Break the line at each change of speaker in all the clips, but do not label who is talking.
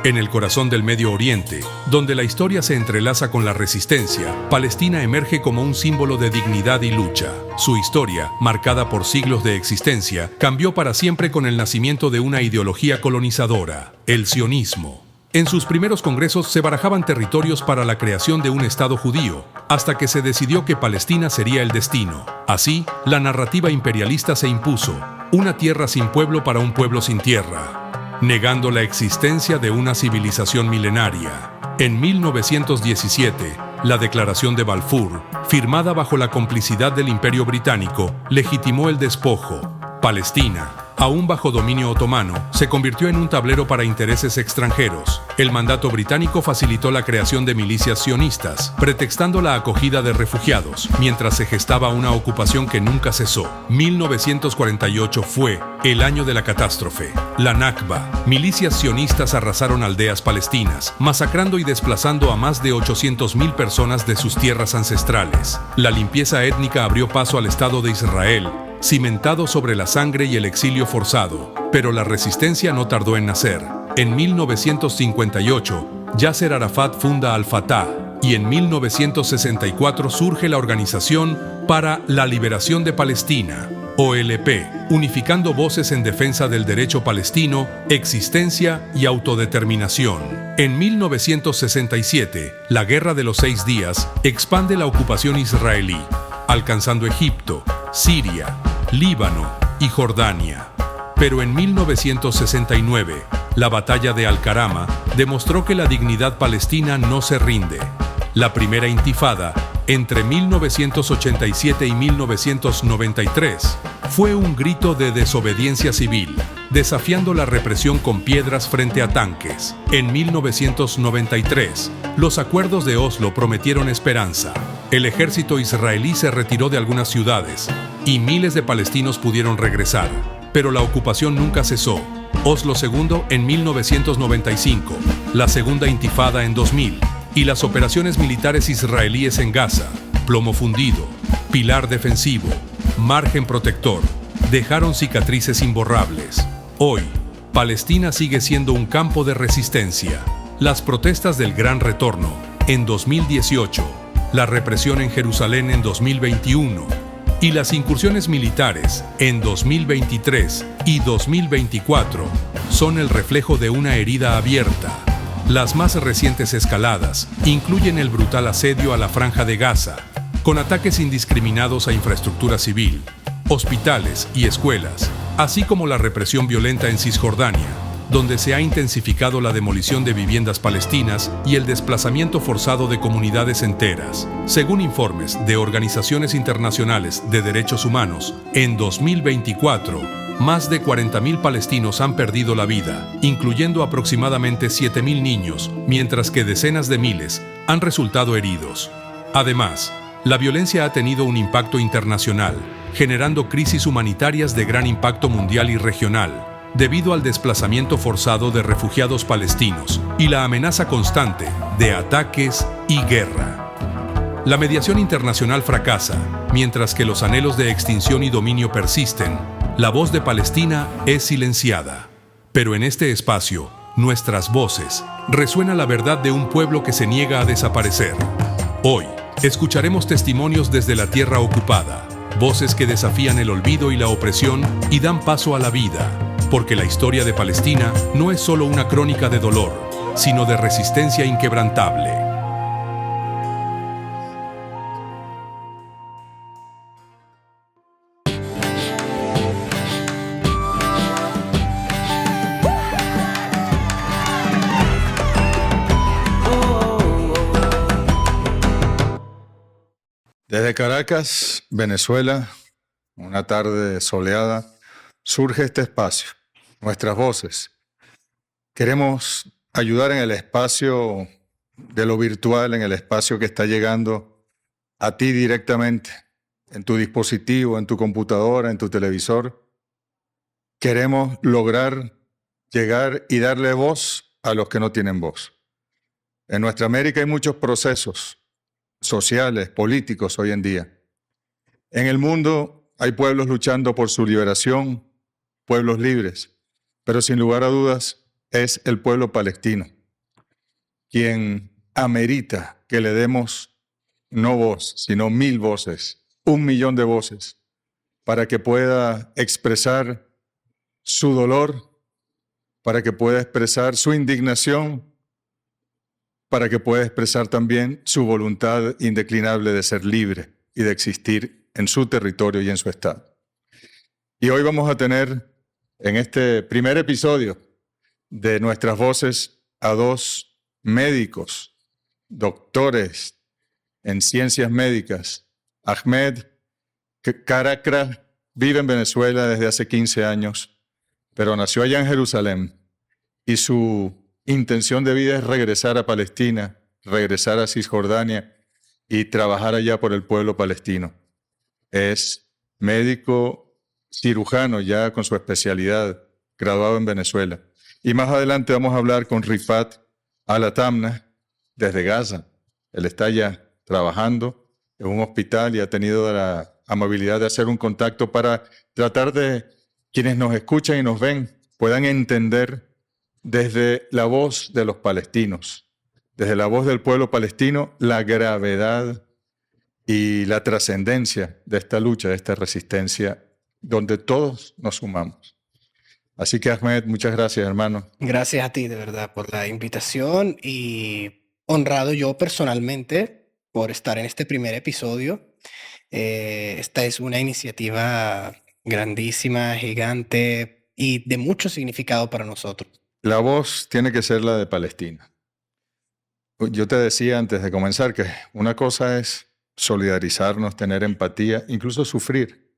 En el corazón del Medio Oriente, donde la historia se entrelaza con la resistencia, Palestina emerge como un símbolo de dignidad y lucha. Su historia, marcada por siglos de existencia, cambió para siempre con el nacimiento de una ideología colonizadora, el sionismo. En sus primeros congresos se barajaban territorios para la creación de un Estado judío, hasta que se decidió que Palestina sería el destino. Así, la narrativa imperialista se impuso, una tierra sin pueblo para un pueblo sin tierra, negando la existencia de una civilización milenaria. En 1917, la Declaración de Balfour, firmada bajo la complicidad del Imperio Británico, legitimó el despojo. Palestina, aún bajo dominio otomano, se convirtió en un tablero para intereses extranjeros. El mandato británico facilitó la creación de milicias sionistas, pretextando la acogida de refugiados, mientras se gestaba una ocupación que nunca cesó. 1948 fue el año de la catástrofe. La Nakba. Milicias sionistas arrasaron aldeas palestinas, masacrando y desplazando a más de 800.000 personas de sus tierras ancestrales. La limpieza étnica abrió paso al Estado de Israel, cimentado sobre la sangre y el exilio forzado, pero la resistencia no tardó en nacer. En 1958, Yasser Arafat funda Al-Fatah y en 1964 surge la Organización para la Liberación de Palestina, OLP, unificando voces en defensa del derecho palestino, existencia y autodeterminación. En 1967, la Guerra de los 6 Días expande la ocupación israelí, alcanzando Egipto, Siria, Líbano y Jordania. Pero en 1969, la batalla de Al-Karama demostró que la dignidad palestina no se rinde. La primera intifada, entre 1987 y 1993, fue un grito de desobediencia civil, desafiando la represión con piedras frente a tanques. En 1993, los acuerdos de Oslo prometieron esperanza. El ejército israelí se retiró de algunas ciudades y miles de palestinos pudieron regresar. Pero la ocupación nunca cesó. Oslo II en 1995, la segunda intifada en 2000 y las operaciones militares israelíes en Gaza, plomo fundido, pilar defensivo, margen protector, dejaron cicatrices imborrables. Hoy, Palestina sigue siendo un campo de resistencia. Las protestas del Gran Retorno en 2018, la represión en Jerusalén en 2021 y las incursiones militares en 2023 y 2024 son el reflejo de una herida abierta. Las más recientes escaladas incluyen el brutal asedio a la Franja de Gaza, con ataques indiscriminados a infraestructura civil, hospitales y escuelas, así como la represión violenta en Cisjordania, donde se ha intensificado la demolición de viviendas palestinas y el desplazamiento forzado de comunidades enteras. Según informes de organizaciones internacionales de derechos humanos, en 2024, más de 40.000 palestinos han perdido la vida, incluyendo aproximadamente 7.000 niños, mientras que decenas de miles han resultado heridos. Además, la violencia ha tenido un impacto internacional, generando crisis humanitarias de gran impacto mundial y regional, debido al desplazamiento forzado de refugiados palestinos y la amenaza constante de ataques y guerra. La mediación internacional fracasa, mientras que los anhelos de extinción y dominio persisten. La voz de Palestina es silenciada. Pero en este espacio, nuestras voces, resuena la verdad de un pueblo que se niega a desaparecer. Hoy, escucharemos testimonios desde la tierra ocupada, voces que desafían el olvido y la opresión y dan paso a la vida, porque la historia de Palestina no es solo una crónica de dolor, sino de resistencia inquebrantable.
Desde Caracas, Venezuela, una tarde soleada, surge este espacio, nuestras voces. Queremos ayudar en el espacio de lo virtual, en el espacio que está llegando a ti directamente, en tu dispositivo, en tu computadora, en tu televisor. Queremos lograr llegar y darle voz a los que no tienen voz. En nuestra América hay muchos procesos sociales, políticos hoy en día. En el mundo hay pueblos luchando por su liberación, pueblos libres, pero sin lugar a dudas, es el pueblo palestino, quien amerita que le demos no voz, sino 1000 voces, 1.000.000 de voces, para que pueda expresar su dolor, para que pueda expresar su indignación, para que pueda expresar también su voluntad indeclinable de ser libre y de existir en su territorio y en su estado. Y hoy vamos a tener en este primer episodio de Nuestras Voces a 2 médicos, doctores en ciencias médicas. Ahmed Karakra vive en Venezuela desde hace 15 años, pero nació allá en Jerusalén y su intención de vida es regresar a Palestina, regresar a Cisjordania y trabajar allá por el pueblo palestino. Es médico cirujano ya con su especialidad, graduado en Venezuela. Y más adelante vamos a hablar con Rifat Al-Atamna desde Gaza. Él está allá trabajando en un hospital y ha tenido la amabilidad de hacer un contacto para tratar de quienes nos escuchan y nos ven puedan entender desde la voz de los palestinos, desde la voz del pueblo palestino, la gravedad y la trascendencia de esta lucha, de esta resistencia, donde todos nos sumamos. Así que, Ahmed, muchas gracias, hermano.
Gracias a ti, de verdad, por la invitación y honrado yo personalmente por estar en este primer episodio. Esta es una iniciativa grandísima, gigante y de mucho significado para nosotros.
La voz tiene que ser la de Palestina. Yo te decía antes de comenzar que una cosa es solidarizarnos, tener empatía, incluso sufrir,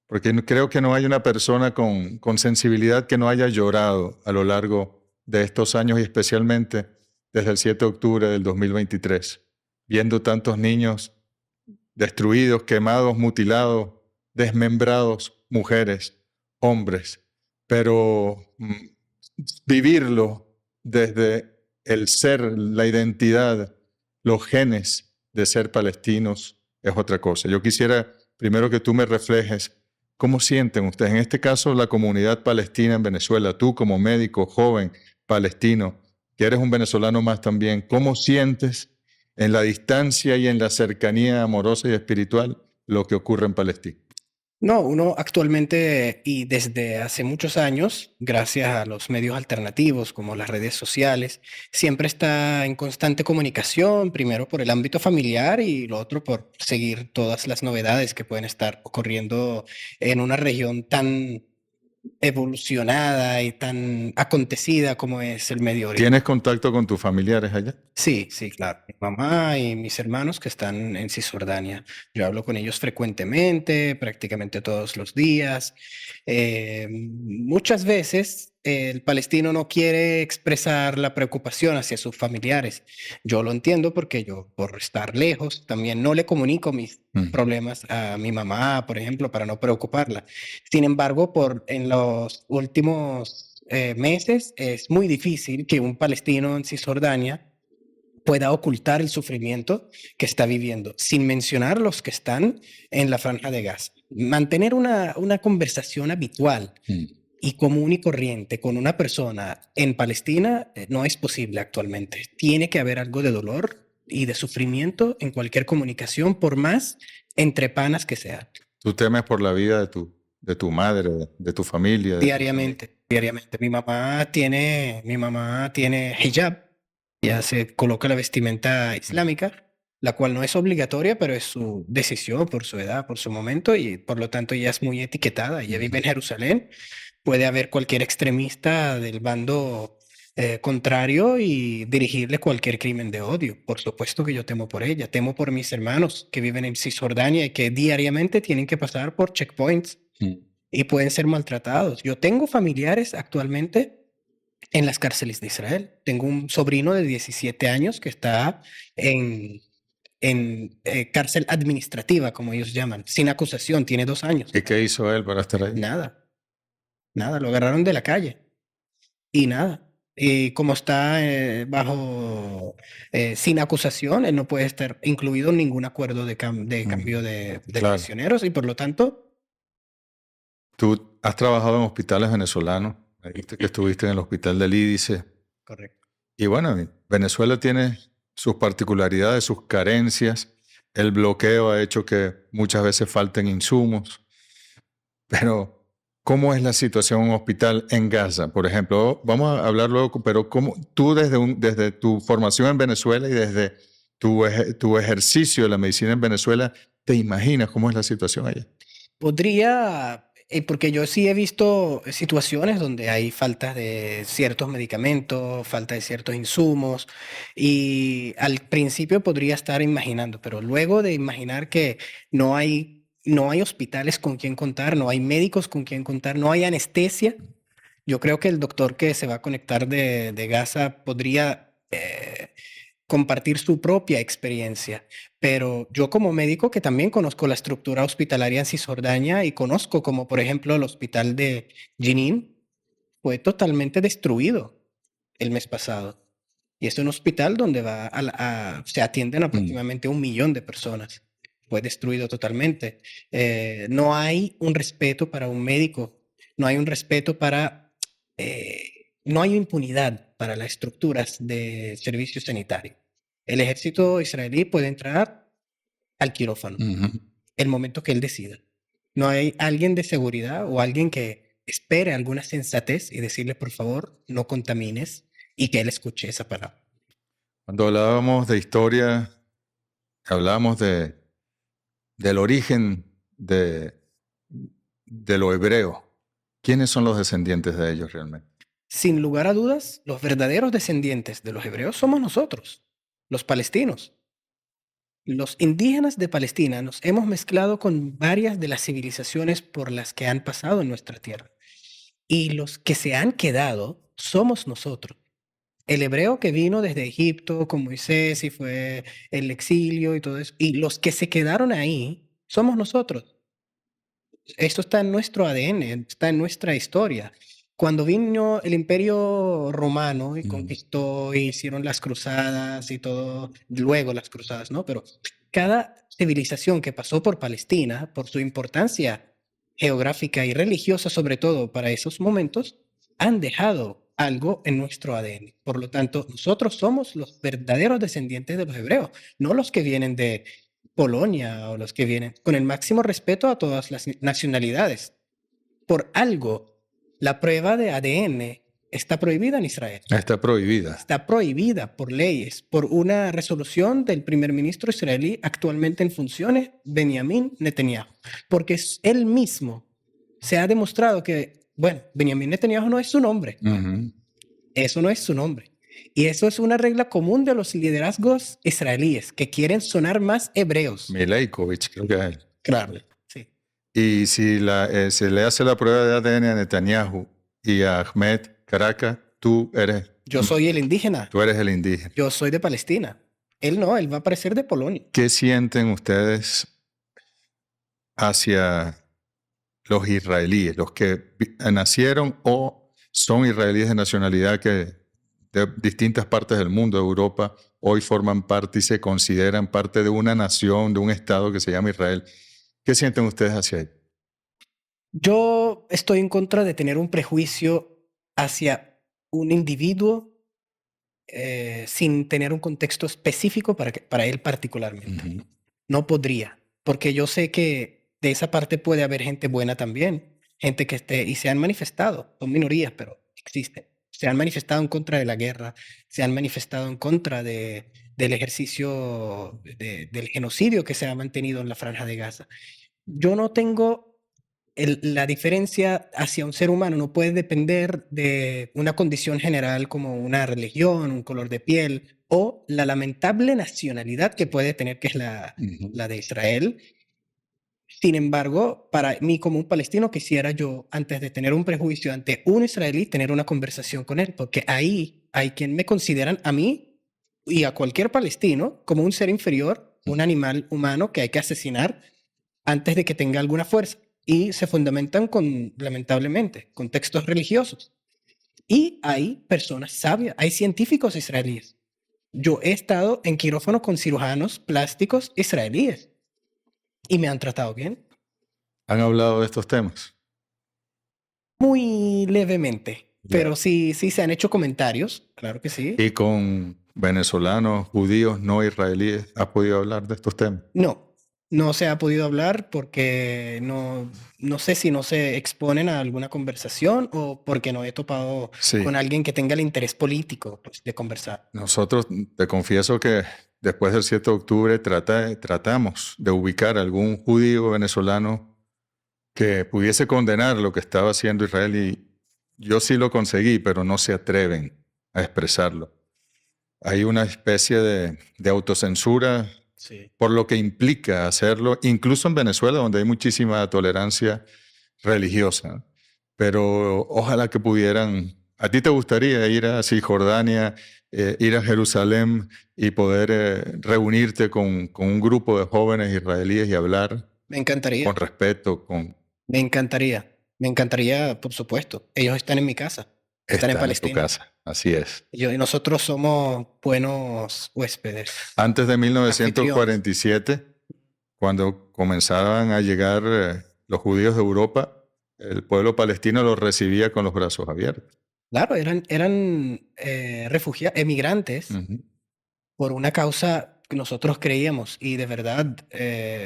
porque creo que no hay una persona con sensibilidad que no haya llorado a lo largo de estos años y especialmente desde el 7 de octubre del 2023, viendo tantos niños destruidos, quemados, mutilados, desmembrados, mujeres, hombres, pero vivirlo desde el ser, la identidad, los genes de ser palestinos es otra cosa. Yo quisiera primero que tú me reflejes cómo sienten ustedes, en este caso la comunidad palestina en Venezuela, tú como médico joven palestino, que eres un venezolano más también, ¿cómo sientes en la distancia y en la cercanía amorosa y espiritual lo que ocurre en Palestina?
No, uno actualmente y desde hace muchos años, gracias a los medios alternativos como las redes sociales, siempre está en constante comunicación, primero por el ámbito familiar y lo otro por seguir todas las novedades que pueden estar ocurriendo en una región tan evolucionada y tan acontecida como es el Medio Oriente.
¿Tienes contacto con tus familiares allá?
Sí, sí, claro. Mi mamá y mis hermanos que están en Cisjordania. Yo hablo con ellos frecuentemente, prácticamente todos los días. Muchas veces el palestino no quiere expresar la preocupación hacia sus familiares. Yo lo entiendo porque yo, por estar lejos, también no le comunico mis problemas a mi mamá, por ejemplo, para no preocuparla. Sin embargo, en los últimos meses es muy difícil que un palestino en Cisjordania pueda ocultar el sufrimiento que está viviendo, sin mencionar los que están en la Franja de Gaza. Mantener una conversación habitual y común y corriente con una persona en Palestina no es posible actualmente. Tiene que haber algo de dolor y de sufrimiento en cualquier comunicación, por más entre panas que sea.
¿Tú temes por la vida de tu madre, de tu familia?
Diariamente. Mi mamá tiene hijab. Ya se coloca la vestimenta islámica, la cual no es obligatoria, pero es su decisión por su edad, por su momento, y por lo tanto ya es muy etiquetada. Ella vive en Jerusalén. Puede haber cualquier extremista del bando contrario y dirigirle cualquier crimen de odio. Por supuesto que yo temo por ella, temo por mis hermanos que viven en Cisjordania y que diariamente tienen que pasar por checkpoints y pueden ser maltratados. Yo tengo familiares actualmente en las cárceles de Israel. Tengo un sobrino de 17 años que está en cárcel administrativa, como ellos llaman, sin acusación, tiene 2 años.
¿Y qué hizo él para estar ahí?
Nada, lo agarraron de la calle y nada. Y como está sin acusación, él no puede estar incluido en ningún acuerdo de cambio de
Claro.
prisioneros y por lo tanto...
Tú has trabajado en hospitales venezolanos Me dijiste que estuviste en el hospital del Lídice.
Correcto.
Y bueno, Venezuela tiene sus particularidades, sus carencias. El bloqueo ha hecho que muchas veces falten insumos. Pero, ¿cómo es la situación en un hospital en Gaza, por ejemplo? Vamos a hablar luego, pero ¿cómo tú desde tu formación en Venezuela y desde tu ejercicio de la medicina en Venezuela, te imaginas cómo es la situación allá?
Podría, porque yo sí he visto situaciones donde hay falta de ciertos medicamentos, falta de ciertos insumos, y al principio podría estar imaginando, pero luego de imaginar que no hay hospitales con quien contar, no hay médicos con quien contar, no hay anestesia, yo creo que el doctor que se va a conectar de Gaza podría compartir su propia experiencia. Pero yo como médico que también conozco la estructura hospitalaria en Cisjordania y conozco como por ejemplo el hospital de Jenin fue totalmente destruido el mes pasado. Y es un hospital donde se atienden aproximadamente 1 millón de personas. Fue destruido totalmente. No hay un respeto para un médico, no hay un respeto no hay impunidad para las estructuras de servicio sanitario. El ejército israelí puede entrar al quirófano
Ujú.
el momento que él decida. No hay alguien de seguridad o alguien que espere alguna sensatez y decirle, por favor, no contamines y que él escuche esa palabra.
Cuando hablábamos de historia, hablábamos del origen de lo hebreo. ¿Quiénes son los descendientes de ellos realmente?
Sin lugar a dudas, los verdaderos descendientes de los hebreos somos nosotros, los palestinos. Los indígenas de Palestina nos hemos mezclado con varias de las civilizaciones por las que han pasado en nuestra tierra. Y los que se han quedado somos nosotros. El hebreo que vino desde Egipto con Moisés y fue el exilio y todo eso. Y los que se quedaron ahí somos nosotros. Esto está en nuestro ADN, está en nuestra historia. Cuando vino el Imperio Romano y conquistó y hicieron las cruzadas y todo, luego las cruzadas, ¿no? Pero cada civilización que pasó por Palestina, por su importancia geográfica y religiosa, sobre todo para esos momentos, han dejado algo en nuestro ADN. Por lo tanto, nosotros somos los verdaderos descendientes de los hebreos, no los que vienen de Polonia o los que vienen, con el máximo respeto a todas las nacionalidades. Por algo, la prueba de ADN está prohibida en Israel.
Está prohibida.
Está prohibida por leyes, por una resolución del primer ministro israelí actualmente en funciones, Benjamin Netanyahu, porque él mismo se ha demostrado que, bueno, Benjamin Netanyahu no es su nombre.
Ujú.
Eso no es su nombre. Y eso es una regla común de los liderazgos israelíes, que quieren sonar más hebreos.
Mileikovich, creo que es él.
Claro, sí.
Y si se le hace la prueba de ADN a Netanyahu y a Ahmed Caracas, tú eres
Yo soy el indígena,
el indígena.
yo soy de Palestina. Él no, él va a parecer de Polonia.
¿Qué sienten ustedes hacia los israelíes, los que nacieron o son israelíes de nacionalidad que de distintas partes del mundo, de Europa, hoy forman parte y se consideran parte de una nación, de un estado que se llama Israel? ¿Qué sienten ustedes hacia ellos?
Yo estoy en contra de tener un prejuicio hacia un individuo sin tener un contexto específico para él particularmente.
Ujú.
No podría, porque yo sé que de esa parte puede haber gente buena también, gente que esté, y se han manifestado, son minorías, pero existen. Se han manifestado en contra de la guerra, se han manifestado en contra del ejercicio, del genocidio que se ha mantenido en la Franja de Gaza. Yo no tengo la diferencia hacia un ser humano, no puede depender de una condición general como una religión, un color de piel o la lamentable nacionalidad que puede tener, que es
Ujú.
la de Israel. Sin embargo, para mí como un palestino quisiera yo, antes de tener un prejuicio ante un israelí, tener una conversación con él, porque ahí hay quien me consideran a mí y a cualquier palestino como un ser inferior, un animal humano que hay que asesinar antes de que tenga alguna fuerza. Y se fundamentan con, lamentablemente, con textos religiosos. Y hay personas sabias, hay científicos israelíes. Yo he estado en quirófano con cirujanos plásticos israelíes y me han tratado bien.
¿Han hablado de estos temas?
Muy levemente. Pero sí, sí se han hecho comentarios, claro que sí.
¿Y con venezolanos, judíos, no israelíes, has podido hablar de estos temas?
No, no se ha podido hablar porque no sé si no se exponen a alguna conversación o porque no he topado
Sí,
con alguien que tenga el interés político, pues, de conversar.
nosotros te confieso que después del 7 de octubre tratamos de ubicar a algún judío venezolano que pudiese condenar lo que estaba haciendo Israel y yo sí lo conseguí, pero no se atreven a expresarlo. Hay una especie de autocensura
Sí.
por lo que implica hacerlo, incluso en Venezuela, donde hay muchísima tolerancia religiosa. Pero ojalá que pudieran, ¿a ti te gustaría ir a Cisjordania, ir a Jerusalén y poder reunirte con un grupo de jóvenes israelíes y hablar
Me encantaría,
con respeto, con
me encantaría, me encantaría, por supuesto. Ellos están en mi casa, están en
estar en tu
Palestina.
casa? Así es.
Y nosotros somos buenos huéspedes,
Antes de
anfitriones.
1947, cuando comenzaban a llegar los judíos de Europa, el pueblo palestino los recibía con los brazos abiertos.
Claro, eran refugiados, emigrantes
Ujú.
por una causa que nosotros creíamos y de verdad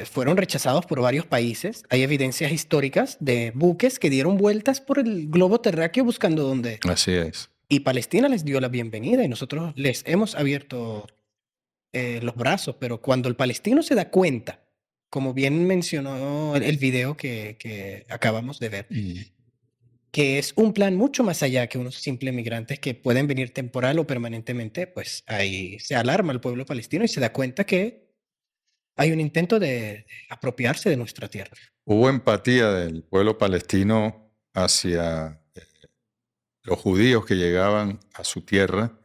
fueron rechazados por varios países. Hay evidencias históricas de buques que dieron vueltas por el globo terráqueo buscando dónde.
Así es.
Y Palestina les dio la bienvenida y nosotros les hemos abierto los brazos, pero cuando el palestino se da cuenta, como bien mencionó el video que acabamos de ver, que es un plan mucho más allá que unos simples migrantes que pueden venir temporal o permanentemente, pues ahí se alarma el pueblo palestino y se da cuenta que hay un intento de apropiarse de nuestra tierra.
Hubo empatía del pueblo palestino hacia los judíos que llegaban a su tierra,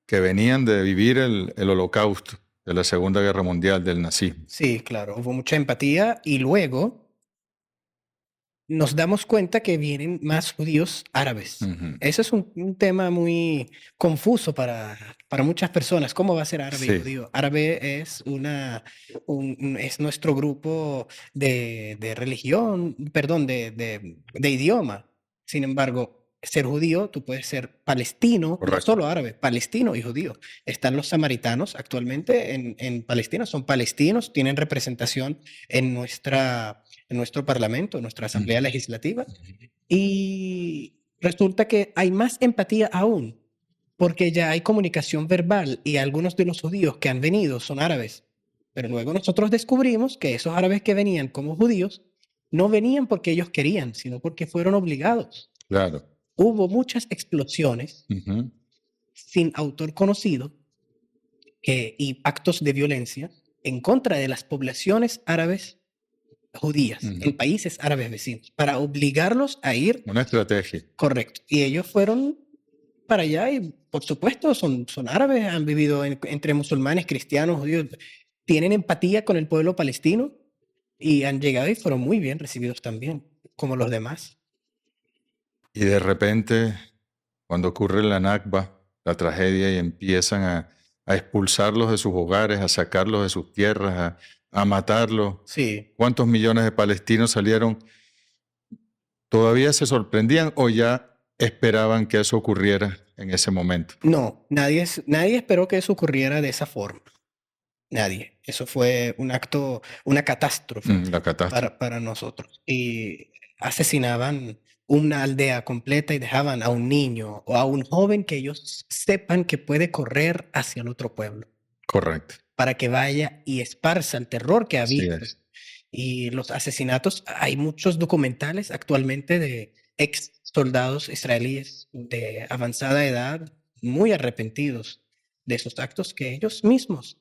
que venían de vivir el holocausto de la Segunda Guerra Mundial, del nazismo.
Sí, claro, hubo mucha empatía y luego nos damos cuenta que vienen más judíos árabes.
Ujú.
Ese es un tema muy confuso para muchas personas. ¿Cómo va a ser árabe y
Sí,
judío? Árabe es, es nuestro grupo de religión, perdón, de idioma. Sin embargo, ser judío, tú puedes ser palestino, no
correcto.
solo árabe, palestino y judío. Están los samaritanos actualmente en Palestina, son palestinos, tienen representación en nuestro parlamento, en nuestra asamblea legislativa, y resulta que hay más empatía aún, porque ya hay comunicación verbal y algunos de los judíos que han venido son árabes. Pero luego nosotros descubrimos que esos árabes que venían como judíos no venían porque ellos querían, sino porque fueron obligados.
Claro.
Hubo muchas explosiones
Ujú.
sin autor conocido y actos de violencia en contra de las poblaciones árabes judías
Ujú.
en países árabes vecinos para obligarlos a ir
Una estrategia.
correcto. Y ellos fueron para allá y por supuesto son árabes, han vivido entre musulmanes, cristianos, judíos, tienen empatía con el pueblo palestino y han llegado y fueron muy bien recibidos también, como los demás.
Y de repente, cuando ocurre la Nakba, la tragedia, y empiezan a expulsarlos de sus hogares, a sacarlos de sus tierras, a matarlos,
Sí,
¿cuántos millones de palestinos salieron? ¿Todavía se sorprendían o ya esperaban que eso ocurriera en ese momento?
no, nadie esperó que eso ocurriera de esa forma. Nadie. Eso fue un acto, una catástrofe
La catástrofe.
para nosotros. Y asesinaban una aldea completa y dejaban a un niño o a un joven que ellos sepan que puede correr hacia el otro pueblo
Correcto.
para que vaya y esparza el terror que ha
Así
visto.
es.
Y los asesinatos, hay muchos documentales actualmente de ex soldados israelíes de avanzada edad, muy arrepentidos de esos actos que ellos mismos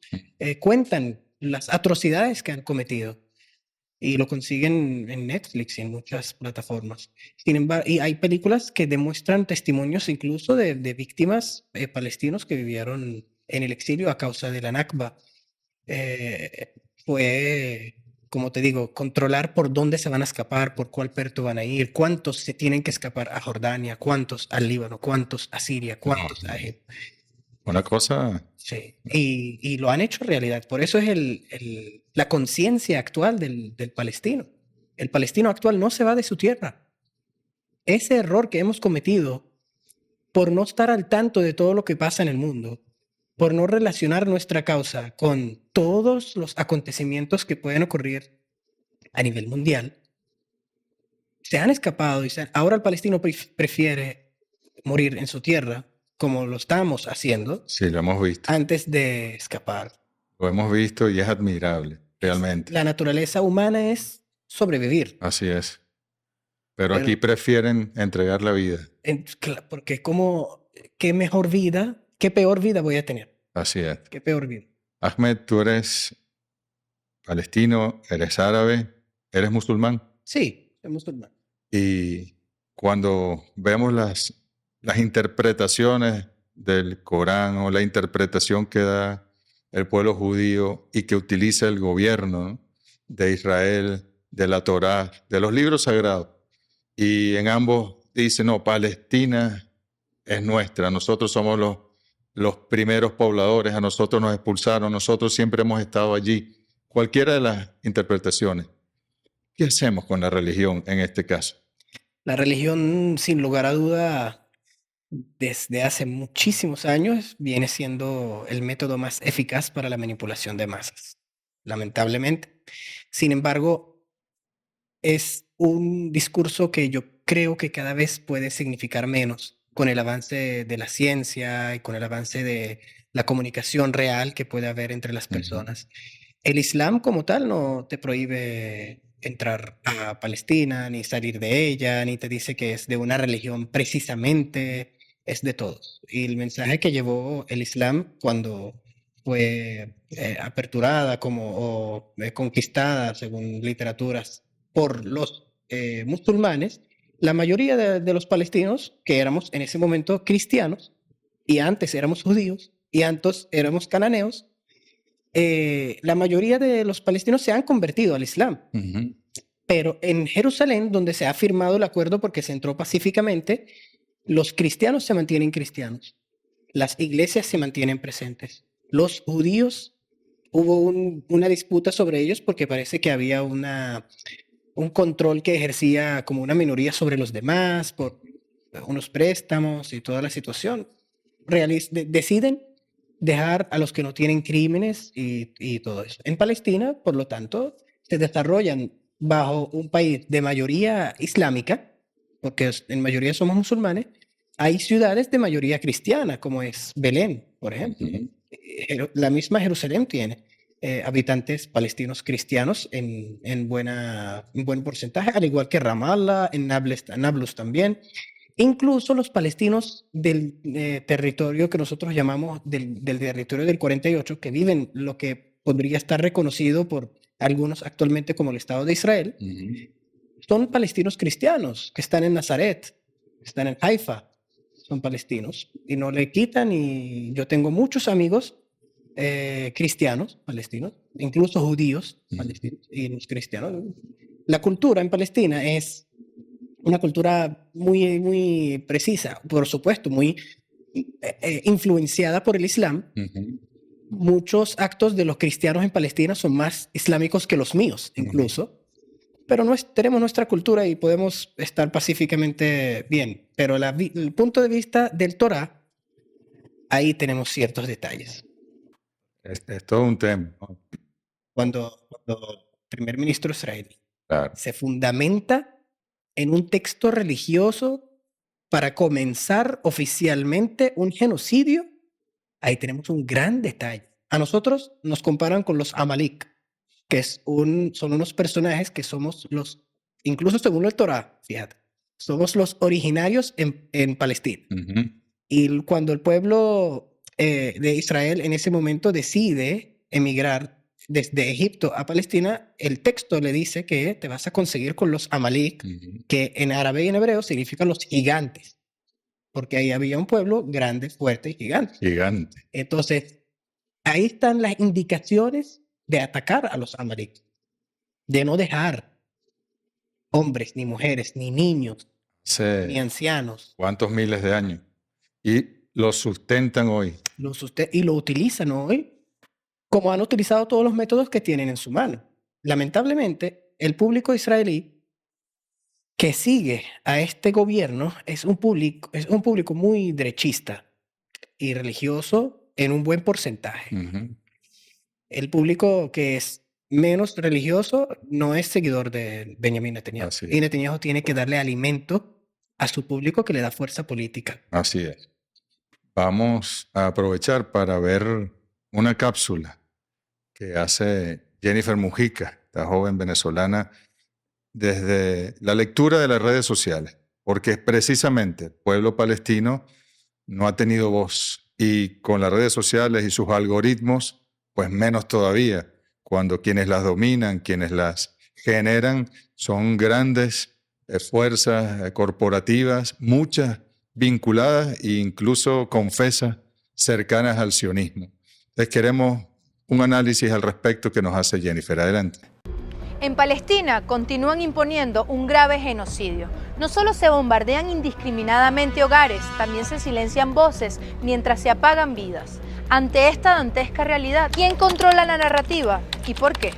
cuentan las atrocidades que han cometido y lo consiguen en Netflix y en muchas plataformas. Sin embargo, y hay películas que demuestran testimonios incluso de víctimas palestinos que vivieron en el exilio a causa de la Nakba. Fue, como te digo, controlar por dónde se van a escapar, por cuál puerto van a ir, cuántos se tienen que escapar a Jordania, cuántos al Líbano, cuántos a Siria, cuántos a Egipto.
Una cosa,
Sí, y lo han hecho realidad. Por eso es la conciencia actual del palestino. El palestino actual no se va de su tierra. Ese error que hemos cometido por no estar al tanto de todo lo que pasa en el mundo, por no relacionar nuestra causa con todos los acontecimientos que pueden ocurrir a nivel mundial, se han escapado y ahora el palestino prefiere morir en su tierra, como lo estamos haciendo,
Sí, lo hemos visto.
antes de escapar.
Lo hemos visto y es admirable, realmente.
La naturaleza humana es sobrevivir.
Así es. Pero
Pero-
aquí prefieren entregar la vida.
Porque como, qué mejor vida, qué peor vida voy a tener.
Así es.
Qué peor vida.
Ahmed, tú eres palestino, eres árabe, eres musulmán.
Sí, soy musulmán.
Y cuando vemos las interpretaciones del Corán o la interpretación que da el pueblo judío y que utiliza el gobierno, ¿no?, de Israel, de la Torá, de los libros sagrados, y en ambos dice, no, Palestina es nuestra, nosotros somos los primeros pobladores, a nosotros nos expulsaron, nosotros siempre hemos estado allí. Cualquiera de las interpretaciones. ¿Qué hacemos con la religión en este caso?
La religión, sin lugar a duda, desde hace muchísimos años, viene siendo el método más eficaz para la manipulación de masas, lamentablemente. Sin embargo, es un discurso que yo creo que cada vez puede significar menos con el avance de la ciencia y con el avance de la comunicación real que puede haber entre las personas. El Islam como tal no te prohíbe entrar a Palestina, ni salir de ella, ni te dice que es de una religión precisamente, es de todos. Y el mensaje que llevó el Islam cuando fue aperturada o conquistada, según literaturas, por los musulmanes, la mayoría de los palestinos, que éramos en ese momento cristianos, y antes éramos judíos, y antes éramos cananeos, la mayoría de los palestinos se han convertido al Islam. Pero en Jerusalén, donde se ha firmado el acuerdo porque se entró pacíficamente, los cristianos se mantienen cristianos. Las iglesias se mantienen presentes. Los judíos, hubo una disputa sobre ellos porque parece que había un control que ejercía como una minoría sobre los demás por unos préstamos y toda la situación. Deciden dejar a los que no tienen crímenes y todo eso. En Palestina, por lo tanto, se desarrollan bajo un país de mayoría islámica, porque en mayoría somos musulmanes. Hay ciudades de mayoría cristiana, como es Belén, por ejemplo. La misma Jerusalén tiene habitantes palestinos cristianos en buen porcentaje, al igual que Ramallah, en Nablus también. Incluso los palestinos del territorio que nosotros llamamos del territorio del 48, que viven lo que podría estar reconocido por algunos actualmente como el Estado de Israel, son palestinos cristianos que están en Nazaret, están en Haifa, son palestinos y no le quitan. Y yo tengo muchos amigos cristianos palestinos, incluso judíos palestinos y los cristianos. La cultura en Palestina es una cultura muy, muy precisa, por supuesto, muy influenciada por el Islam. Muchos actos de los cristianos en Palestina son más islámicos que los míos, incluso. Pero tenemos nuestra cultura y podemos estar pacíficamente bien. Pero el punto de vista del Torá, ahí tenemos ciertos detalles.
Es todo un tema, ¿no?
Cuando el primer ministro israelí
Claro.
se fundamenta en un texto religioso para comenzar oficialmente un genocidio, ahí tenemos un gran detalle. A nosotros nos comparan con los Amalek, que son unos personajes que somos incluso según el Torá, fíjate, somos los originarios en Palestina. Y cuando el pueblo de Israel en ese momento decide emigrar desde Egipto a Palestina, el texto le dice que te vas a conseguir con los Amalek, que en árabe y en hebreo significan los gigantes, porque ahí había un pueblo grande, fuerte y gigante.
Gigante.
Entonces, ahí están las indicaciones de atacar a los Amalek, de no dejar hombres, ni mujeres, ni niños, ni ancianos.
¿Cuántos miles de años? Y lo sustentan hoy.
Y lo utilizan hoy como han utilizado todos los métodos que tienen en su mano. Lamentablemente, el público israelí que sigue a este gobierno es un público muy derechista y religioso en un buen porcentaje.
Ujú.
El público que es menos religioso no es seguidor de Benjamin Netanyahu.
Así
Y
es.
Netanyahu tiene que darle alimento a su público que le da fuerza política.
Así es. Vamos a aprovechar para ver una cápsula que hace Jennifer Mujica, esta joven venezolana, desde la lectura de las redes sociales, porque precisamente el pueblo palestino no ha tenido voz y con las redes sociales y sus algoritmos, pues menos todavía, cuando quienes las dominan, quienes las generan, son grandes fuerzas corporativas, muchas vinculadas e incluso confesas cercanas al sionismo. Entonces queremos un análisis al respecto que nos hace Jennifer. Adelante.
En Palestina continúan imponiendo un grave genocidio. No solo se bombardean indiscriminadamente hogares, también se silencian voces mientras se apagan vidas. Ante esta dantesca realidad, ¿quién controla la narrativa y por qué?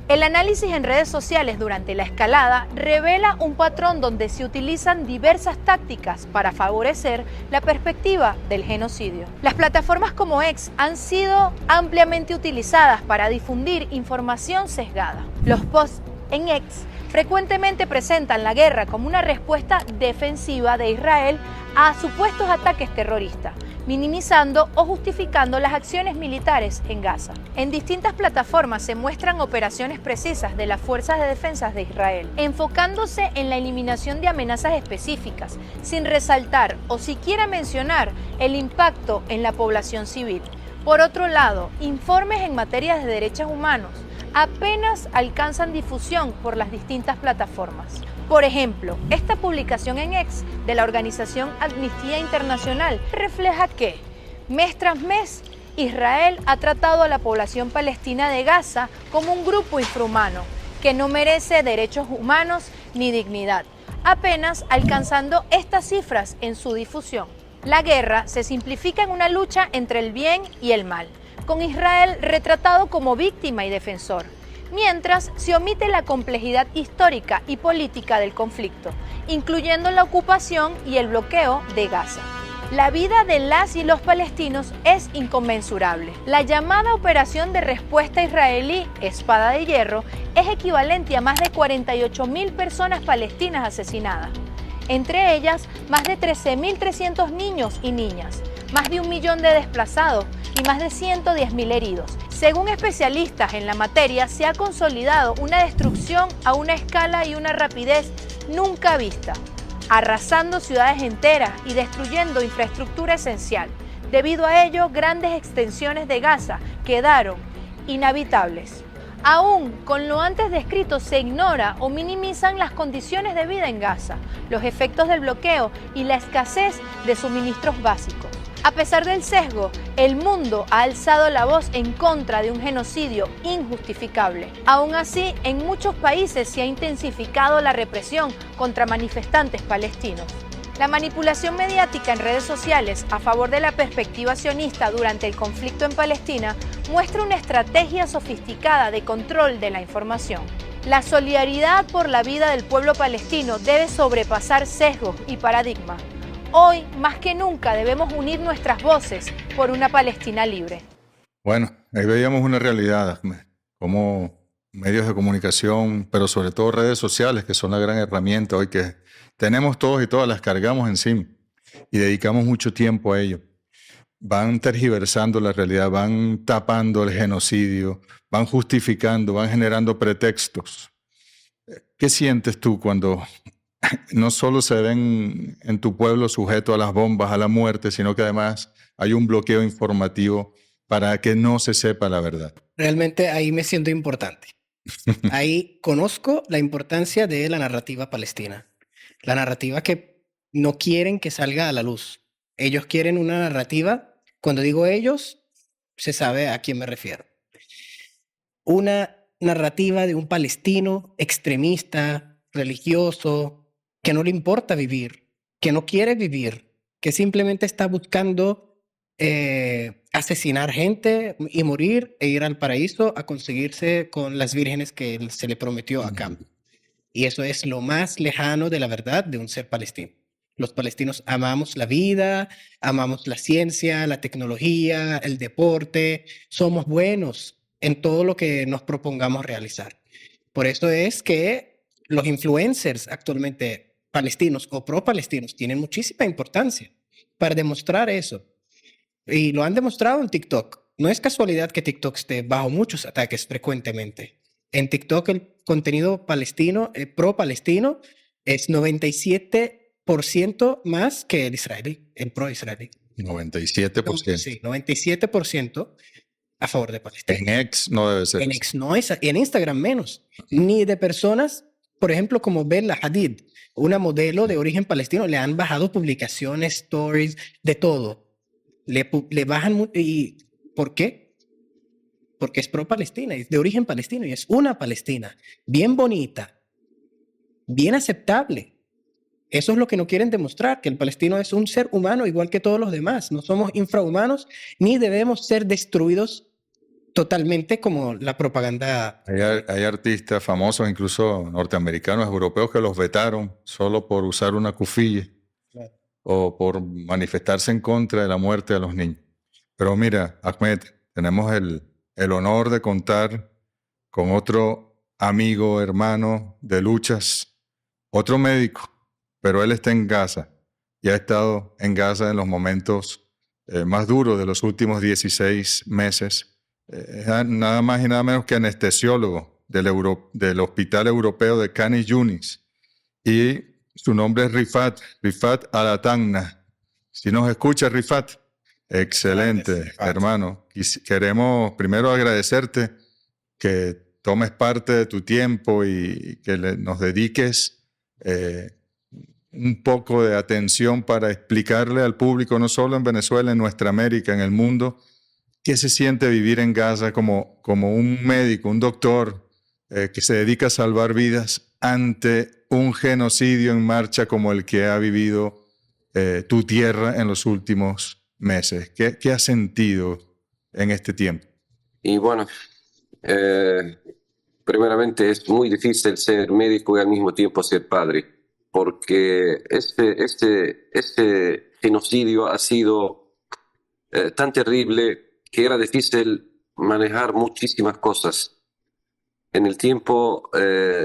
El análisis en redes sociales durante la escalada revela un patrón donde se utilizan diversas tácticas para favorecer la perspectiva del genocidio. Las plataformas como X han sido ampliamente utilizadas para difundir información sesgada. Los posts en X frecuentemente presentan la guerra como una respuesta defensiva de Israel a supuestos ataques terroristas, minimizando o justificando las acciones militares en Gaza. En distintas plataformas se muestran operaciones precisas de las fuerzas de defensa de Israel, enfocándose en la eliminación de amenazas específicas, sin resaltar o siquiera mencionar el impacto en la población civil. Por otro lado, informes en materia de derechos humanos apenas alcanzan difusión por las distintas plataformas. Por ejemplo, esta publicación en X de la organización Amnistía Internacional refleja que, mes tras mes, Israel ha tratado a la población palestina de Gaza como un grupo infrahumano que no merece derechos humanos ni dignidad, apenas alcanzando estas cifras en su difusión. La guerra se simplifica en una lucha entre el bien y el mal, con Israel retratado como víctima y defensor, mientras se omite la complejidad histórica y política del conflicto, incluyendo la ocupación y el bloqueo de Gaza. La vida de las y los palestinos es inconmensurable. La llamada operación de respuesta israelí Espada de Hierro es equivalente a más de 48.000 personas palestinas asesinadas, entre ellas más de 13.300 niños y niñas, más de 1 millón de desplazados y más de 110.000 heridos. Según especialistas en la materia, se ha consolidado una destrucción a una escala y una rapidez nunca vista, arrasando ciudades enteras y destruyendo infraestructura esencial. Debido a ello, grandes extensiones de Gaza quedaron inhabitables. Aún con lo antes descrito, se ignora o minimizan las condiciones de vida en Gaza, los efectos del bloqueo y la escasez de suministros básicos. A pesar del sesgo, el mundo ha alzado la voz en contra de un genocidio injustificable. Aún así, en muchos países se ha intensificado la represión contra manifestantes palestinos. La manipulación mediática en redes sociales a favor de la perspectiva sionista durante el conflicto en Palestina muestra una estrategia sofisticada de control de la información. La solidaridad por la vida del pueblo palestino debe sobrepasar sesgos y paradigmas. Hoy, más que nunca, debemos unir nuestras voces por una Palestina libre.
Bueno, ahí veíamos una realidad, como medios de comunicación, pero sobre todo redes sociales, que son la gran herramienta hoy que tenemos todos y todas, las cargamos encima y dedicamos mucho tiempo a ello. Van tergiversando la realidad, van tapando el genocidio, van justificando, van generando pretextos. ¿Qué sientes tú cuando no solo se ven en tu pueblo sujeto a las bombas, a la muerte, sino que además hay un bloqueo informativo para que no se sepa la verdad?
Realmente ahí me siento importante. Ahí conozco la importancia de la narrativa palestina. La narrativa que no quieren que salga a la luz. Ellos quieren una narrativa, cuando digo ellos, se sabe a quién me refiero. Una narrativa de un palestino extremista, religioso, que no le importa vivir, que no quiere vivir, que simplemente está buscando asesinar gente y morir e ir al paraíso a conseguirse con las vírgenes que se le prometió a cambio. Y eso es lo más lejano de la verdad de un ser palestino. Los palestinos amamos la vida, amamos la ciencia, la tecnología, el deporte. Somos buenos en todo lo que nos propongamos realizar. Por eso es que los influencers actualmente palestinos o pro-palestinos tienen muchísima importancia para demostrar eso. Y lo han demostrado en TikTok. No es casualidad que TikTok esté bajo muchos ataques frecuentemente. En TikTok el contenido palestino, pro-palestino, es 97% más que el israelí, el pro-israelí.
97%.
Sí, 97% a favor de Palestina.
En X no debe ser.
En X no es, y en Instagram menos. Ni de personas, por ejemplo, como Bella Hadid, una modelo de origen palestino, le han bajado publicaciones, stories, de todo. Le bajan. ¿Y por qué? Porque es pro-Palestina, es de origen palestino y es una Palestina bien bonita, bien aceptable. Eso es lo que no quieren demostrar, que el palestino es un ser humano igual que todos los demás. No somos infrahumanos ni debemos ser destruidos totalmente como la propaganda.
Hay artistas famosos, incluso norteamericanos, europeos, que los vetaron solo por usar una kufiyeh o por manifestarse en contra de la muerte de los niños. Pero mira, Ahmed, tenemos el honor de contar con otro amigo, hermano de luchas, otro médico, pero él está en Gaza y ha estado en Gaza en los momentos más duros de los últimos 16 meses. Nada más y nada menos que anestesiólogo del Hospital Europeo de Khan Yunis. Y su nombre es Rifat Alatagna. Si nos escucha, Rifat, excelente, Rifat, hermano. Y queremos primero agradecerte que tomes parte de tu tiempo y que nos dediques un poco de atención para explicarle al público, no solo en Venezuela, en nuestra América, en el mundo, qué se siente vivir en Gaza como un médico, un doctor que se dedica a salvar vidas ante un genocidio en marcha como el que ha vivido tu tierra en los últimos meses. ¿Qué has sentido en este tiempo?
Y bueno, primeramente es muy difícil ser médico y al mismo tiempo ser padre, porque este genocidio ha sido tan terrible que era difícil manejar muchísimas cosas. En el tiempo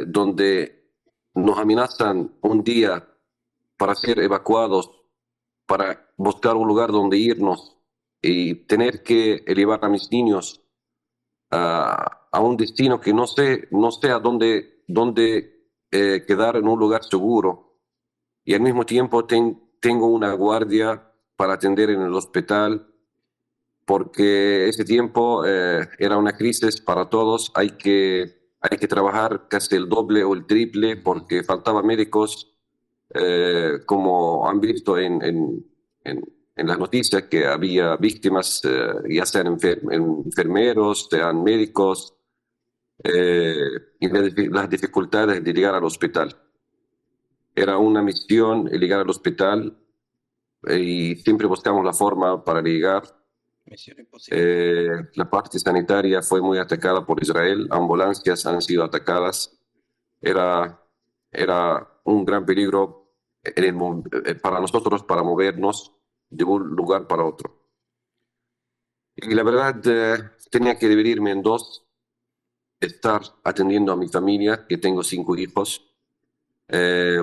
donde nos amenazan un día para ser evacuados, para buscar un lugar donde irnos y tener que elevar a mis niños a un destino que no sé a dónde quedar en un lugar seguro. Y al mismo tiempo tengo una guardia para atender en el hospital, porque ese tiempo era una crisis para todos. Hay que trabajar casi el doble o el triple porque faltaban médicos, como han visto en las noticias, que había víctimas, ya sean enfermeros, sean médicos, y las dificultades de llegar al hospital. Era una misión llegar al hospital y siempre buscamos la forma para llegar. La parte sanitaria fue muy atacada por Israel, ambulancias han sido atacadas. Era un gran peligro para nosotros para movernos de un lugar para otro. Y la verdad, tenía que dividirme en dos: estar atendiendo a mi familia, que tengo 5 hijos,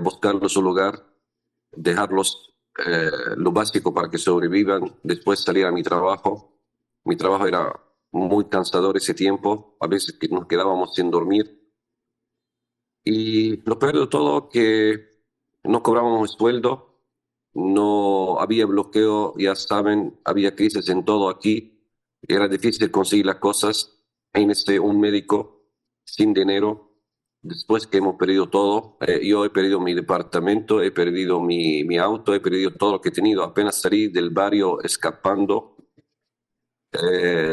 buscarlos un lugar, dejarlos lo básico para que sobrevivan, después salir a mi trabajo. Mi trabajo era muy cansador ese tiempo, a veces que nos quedábamos sin dormir. Y lo peor de todo, que no cobrábamos sueldo, no había bloqueo, ya saben, había crisis en todo aquí, era difícil conseguir las cosas. Necesité un médico sin dinero. Después que hemos perdido todo, yo he perdido mi departamento, he perdido mi auto, he perdido todo lo que he tenido. Apenas salí del barrio escapando,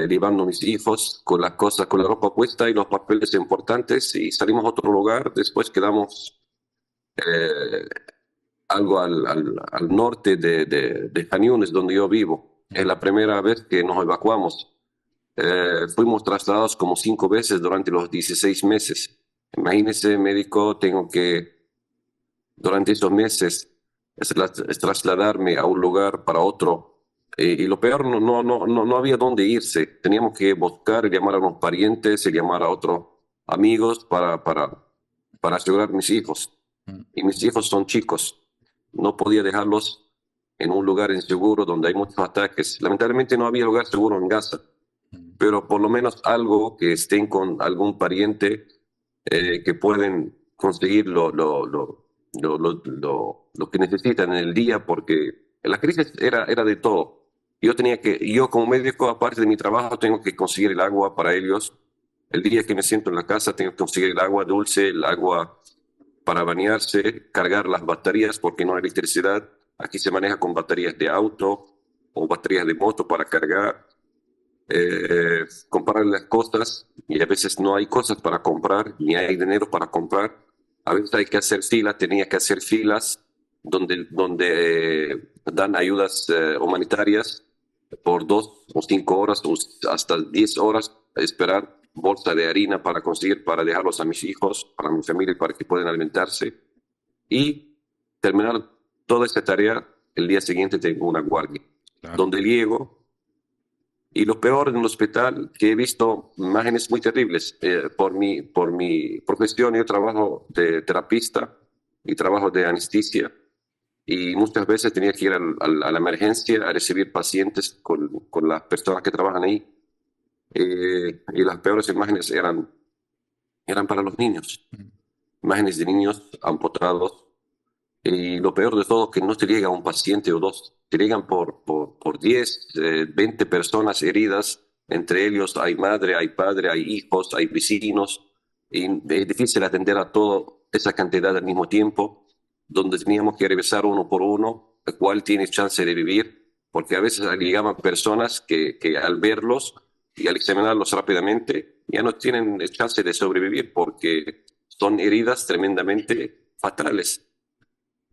llevando a mis hijos con las cosas, con la ropa puesta y los papeles importantes, y salimos a otro lugar. Después quedamos algo al norte de Khan Yunis, donde yo vivo. Es la primera vez que nos evacuamos. Fuimos trasladados como 5 veces durante los 16 meses. Imagínese, médico, tengo que durante esos meses es trasladarme a un lugar para otro. Y lo peor, no había dónde irse. Teníamos que buscar, llamar a unos parientes, y llamar a otros amigos para asegurar mis hijos.
Mm.
Y mis hijos son chicos. No podía dejarlos en un lugar inseguro donde hay muchos ataques. Lamentablemente no había lugar seguro en Gaza, pero por lo menos algo que estén con algún pariente que pueden conseguir lo que necesitan en el día, porque la crisis era de todo. Yo como médico, aparte de mi trabajo, tengo que conseguir el agua para ellos. El día que me siento en la casa, tengo que conseguir el agua dulce, el agua para bañarse, cargar las baterías, porque no hay electricidad. Aquí se maneja con baterías de auto o baterías de moto para cargar, comprar las cosas, y a veces no hay cosas para comprar, ni hay dinero para comprar. A veces hay que hacer filas, tenía que hacer filas donde dan ayudas humanitarias por 2 o 5 horas o hasta 10 horas, esperar bolsa de harina para conseguir, para dejarlos a mis hijos, para mi familia, para que puedan alimentarse. Y terminar toda esta tarea, el día siguiente tengo una guardia,
Claro.
donde llego. Y lo peor en el hospital, que he visto imágenes muy terribles. Por mi profesión, yo trabajo de terapista y trabajo de anestesia. Y muchas veces tenía que ir a la emergencia a recibir pacientes con las personas que trabajan ahí. Y las peores imágenes eran para los niños. Imágenes de niños amputados. Y lo peor de todo, que no te llega un paciente o dos, te llegan por 10, 20 personas heridas. Entre ellos hay madre, hay padre, hay hijos, hay vecinos. Y es difícil atender a toda esa cantidad al mismo tiempo, donde teníamos que revisar uno por uno cuál tiene chance de vivir, porque a veces llegaban personas que al verlos y al examinarlos rápidamente ya no tienen chance de sobrevivir porque son heridas tremendamente fatales,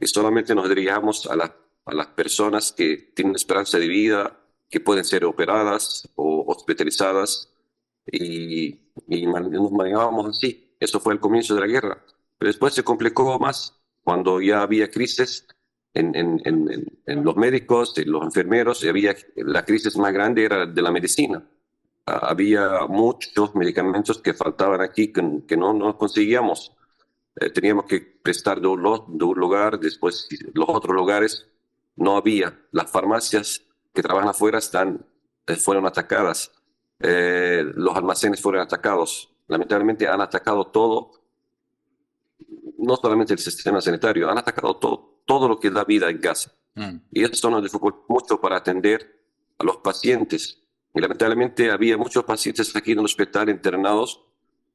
y solamente nos dirigamos a las personas que tienen esperanza de vida, que pueden ser operadas o hospitalizadas, y nos manejábamos así. Eso fue el comienzo de la guerra. Pero después se complicó más cuando ya había crisis en los médicos, en los enfermeros, y había la crisis más grande era de la medicina. Había muchos medicamentos que faltaban aquí que no conseguíamos. Teníamos que prestar de un lugar, después los otros lugares no había. Las farmacias que trabajan afuera fueron atacadas. Los almacenes fueron atacados. Lamentablemente han atacado todo, no solamente el sistema sanitario, han atacado todo lo que da vida en Gaza. Y esto nos dificultó mucho para atender a los pacientes. Y lamentablemente había muchos pacientes aquí en el hospital internados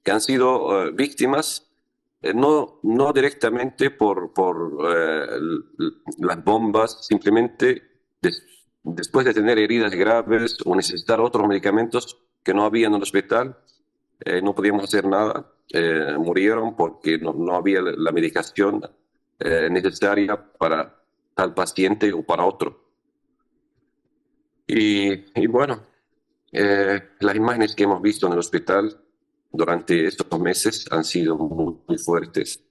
que han sido víctimas, no directamente por las bombas, simplemente después de tener heridas graves o necesitar otros medicamentos que no había en el hospital, no podíamos hacer nada. Murieron porque no había la medicación necesaria para tal paciente o para otro. Y bueno, las imágenes que hemos visto en el hospital durante estos meses han sido muy fuertes,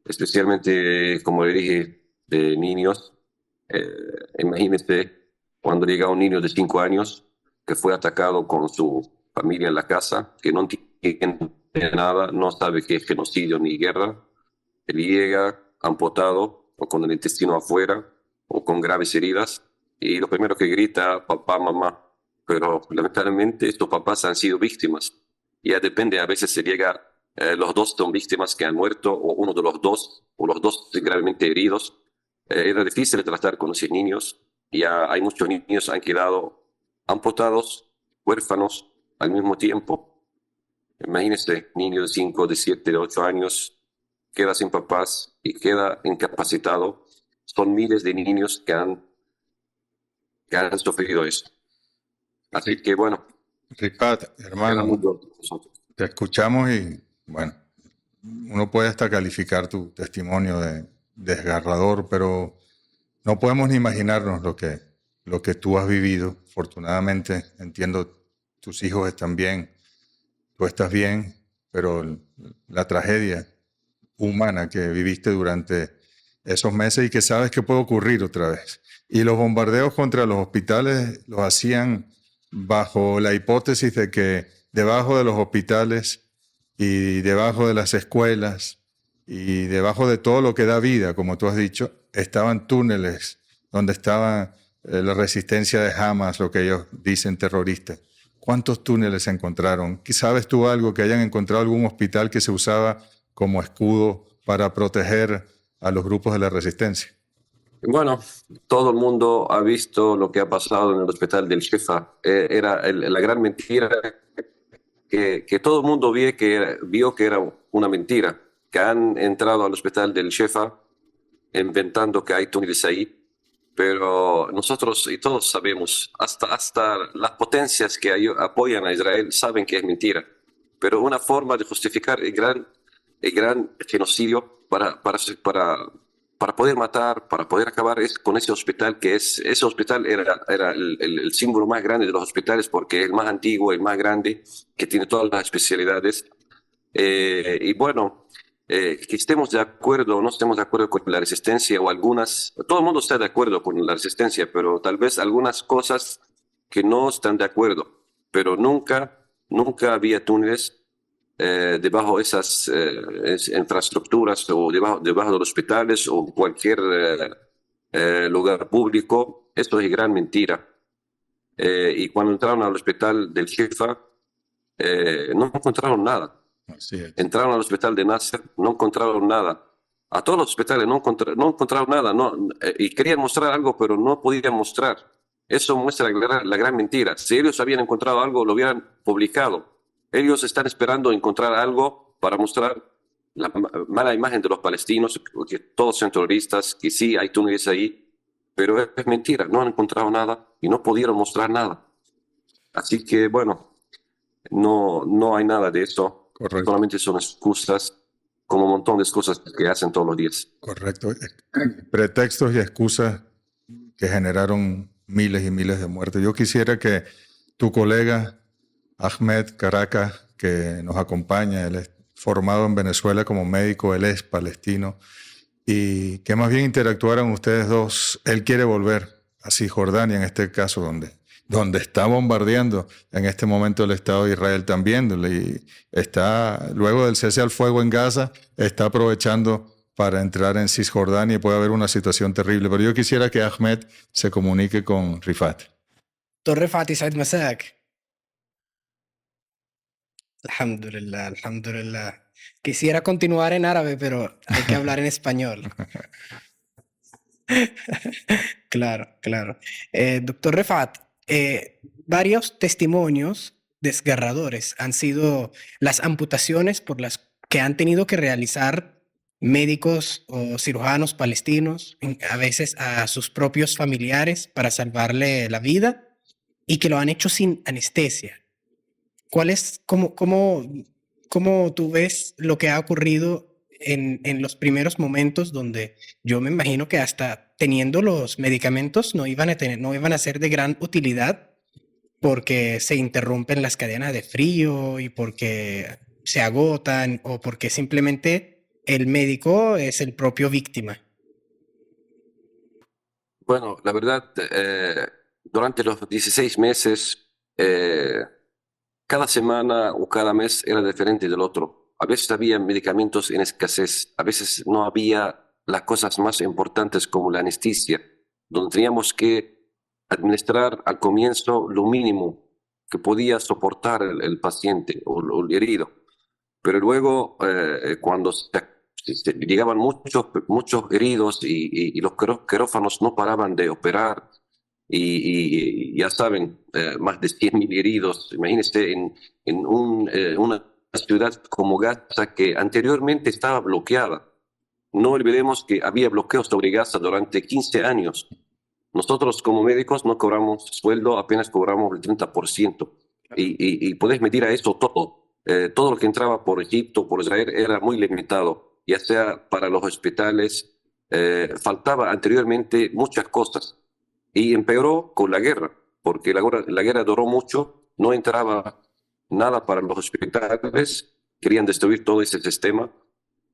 especialmente, como le dije, de niños. Imagínese cuando llega un niño de 5 años que fue atacado con su familia en la casa, que no entiende nada, no sabe qué es genocidio ni guerra. Él llega amputado o con el intestino afuera o con graves heridas, y lo primero que grita, papá, mamá. Pero lamentablemente estos papás han sido víctimas. Ya depende, a veces se llega, los dos son víctimas que han muerto, o uno de los dos, o los dos gravemente heridos. Era difícil tratar con esos niños. Ya hay muchos niños que han quedado amputados, huérfanos al mismo tiempo. Imagínese, niño de 5, de 7, de 8 años, queda sin papás y queda incapacitado. Son miles de niños que han sufrido eso. Así que bueno,
Rifat,
queda
hermano,
muy duro para nosotros.
te escuchamos y, bueno, uno puede hasta calificar tu testimonio de desgarrador, pero no podemos ni imaginarnos lo que tú has vivido. Afortunadamente, entiendo, tus hijos están bien, tú estás bien, pero la tragedia humana que viviste durante esos meses y que sabes que puede ocurrir otra vez. Y los bombardeos contra los hospitales los hacían bajo la hipótesis de que debajo de los hospitales y debajo de las escuelas y debajo de todo lo que da vida, como tú has dicho, estaban túneles donde estaba la resistencia de Hamas, lo que ellos dicen terroristas. ¿Cuántos túneles se encontraron? ¿Sabes tú algo que hayan encontrado algún hospital que se usaba como escudo para proteger a los grupos de la resistencia?
Bueno, todo el mundo ha visto lo que ha pasado en el hospital del Shifa. La gran mentira que todo el mundo vio que era una mentira, que han entrado al hospital del Shifa inventando que hay túneles ahí, pero nosotros y todos sabemos, hasta las potencias que apoyan a Israel saben que es mentira, pero una forma de justificar el gran genocidio para poder matar, para poder acabar con ese hospital, ese hospital era el símbolo más grande de los hospitales porque es el más antiguo, el más grande, que tiene todas las especialidades. Y bueno, que estemos de acuerdo o no estemos de acuerdo con la resistencia o todo el mundo está de acuerdo con la resistencia, pero tal vez algunas cosas que no están de acuerdo, pero nunca había túneles debajo de esas infraestructuras o debajo de los hospitales o cualquier lugar público. Esto es gran mentira. Y cuando entraron al hospital del Shifa, no encontraron nada.
Así es.
Entraron al hospital de Nasser, no encontraron nada. A todos los hospitales no encontraron nada. Y querían mostrar algo, pero no podían mostrar. Eso muestra la gran mentira. Si ellos habían encontrado algo, lo hubieran publicado. Ellos están esperando encontrar algo para mostrar la mala imagen de los palestinos, que todos son terroristas, que sí hay túneles ahí, pero es mentira. No han encontrado nada y no pudieron mostrar nada. Así que, bueno, no hay nada de eso.
Correcto.
Solamente son excusas, como un montón de cosas que hacen todos los días.
Correcto. Pretextos y excusas que generaron miles y miles de muertes. Yo quisiera que tu colega Ahmed Caracas, que nos acompaña, él es formado en Venezuela como médico, él es palestino, y que más bien interactuaran ustedes dos. Él quiere volver a Cisjordania, en este caso, donde está bombardeando en este momento el Estado de Israel también, y está, luego del cese al fuego en Gaza, está aprovechando para entrar en Cisjordania y puede haber una situación terrible. Pero yo quisiera que Ahmed se comunique con Rifat.
دكتور رفعت يسعد مساك. Alhamdulillah, alhamdulillah. Quisiera continuar en árabe, pero hay que hablar en español. Claro, claro. Doctor Refat, varios testimonios desgarradores han sido las amputaciones por las que han tenido que realizar médicos o cirujanos palestinos, a veces a sus propios familiares para salvarle la vida, y que lo han hecho sin anestesia. ¿Cómo tú ves lo que ha ocurrido en los primeros momentos donde yo me imagino que hasta teniendo los medicamentos no iban a ser de gran utilidad porque se interrumpen las cadenas de frío y porque se agotan o porque simplemente el médico es el propio víctima?
Bueno, la verdad, durante los 16 meses, cada semana o cada mes era diferente del otro. A veces había medicamentos en escasez, a veces no había las cosas más importantes como la anestesia, donde teníamos que administrar al comienzo lo mínimo que podía soportar el paciente o el herido. Pero luego, cuando llegaban muchos heridos y los quirófanos no paraban de operar, y ya saben, más de 100.000 heridos. Imagínense en una ciudad como Gaza que anteriormente estaba bloqueada. No olvidemos que había bloqueos sobre Gaza durante 15 años. Nosotros como médicos no cobramos sueldo, apenas cobramos el 30%. Y podés medir a eso todo. Todo lo que entraba por Egipto, por Israel, era muy limitado, ya sea para los hospitales. Faltaba anteriormente muchas cosas. Y empeoró con la guerra, porque la guerra duró mucho, no entraba nada para los hospitales querían destruir todo ese sistema.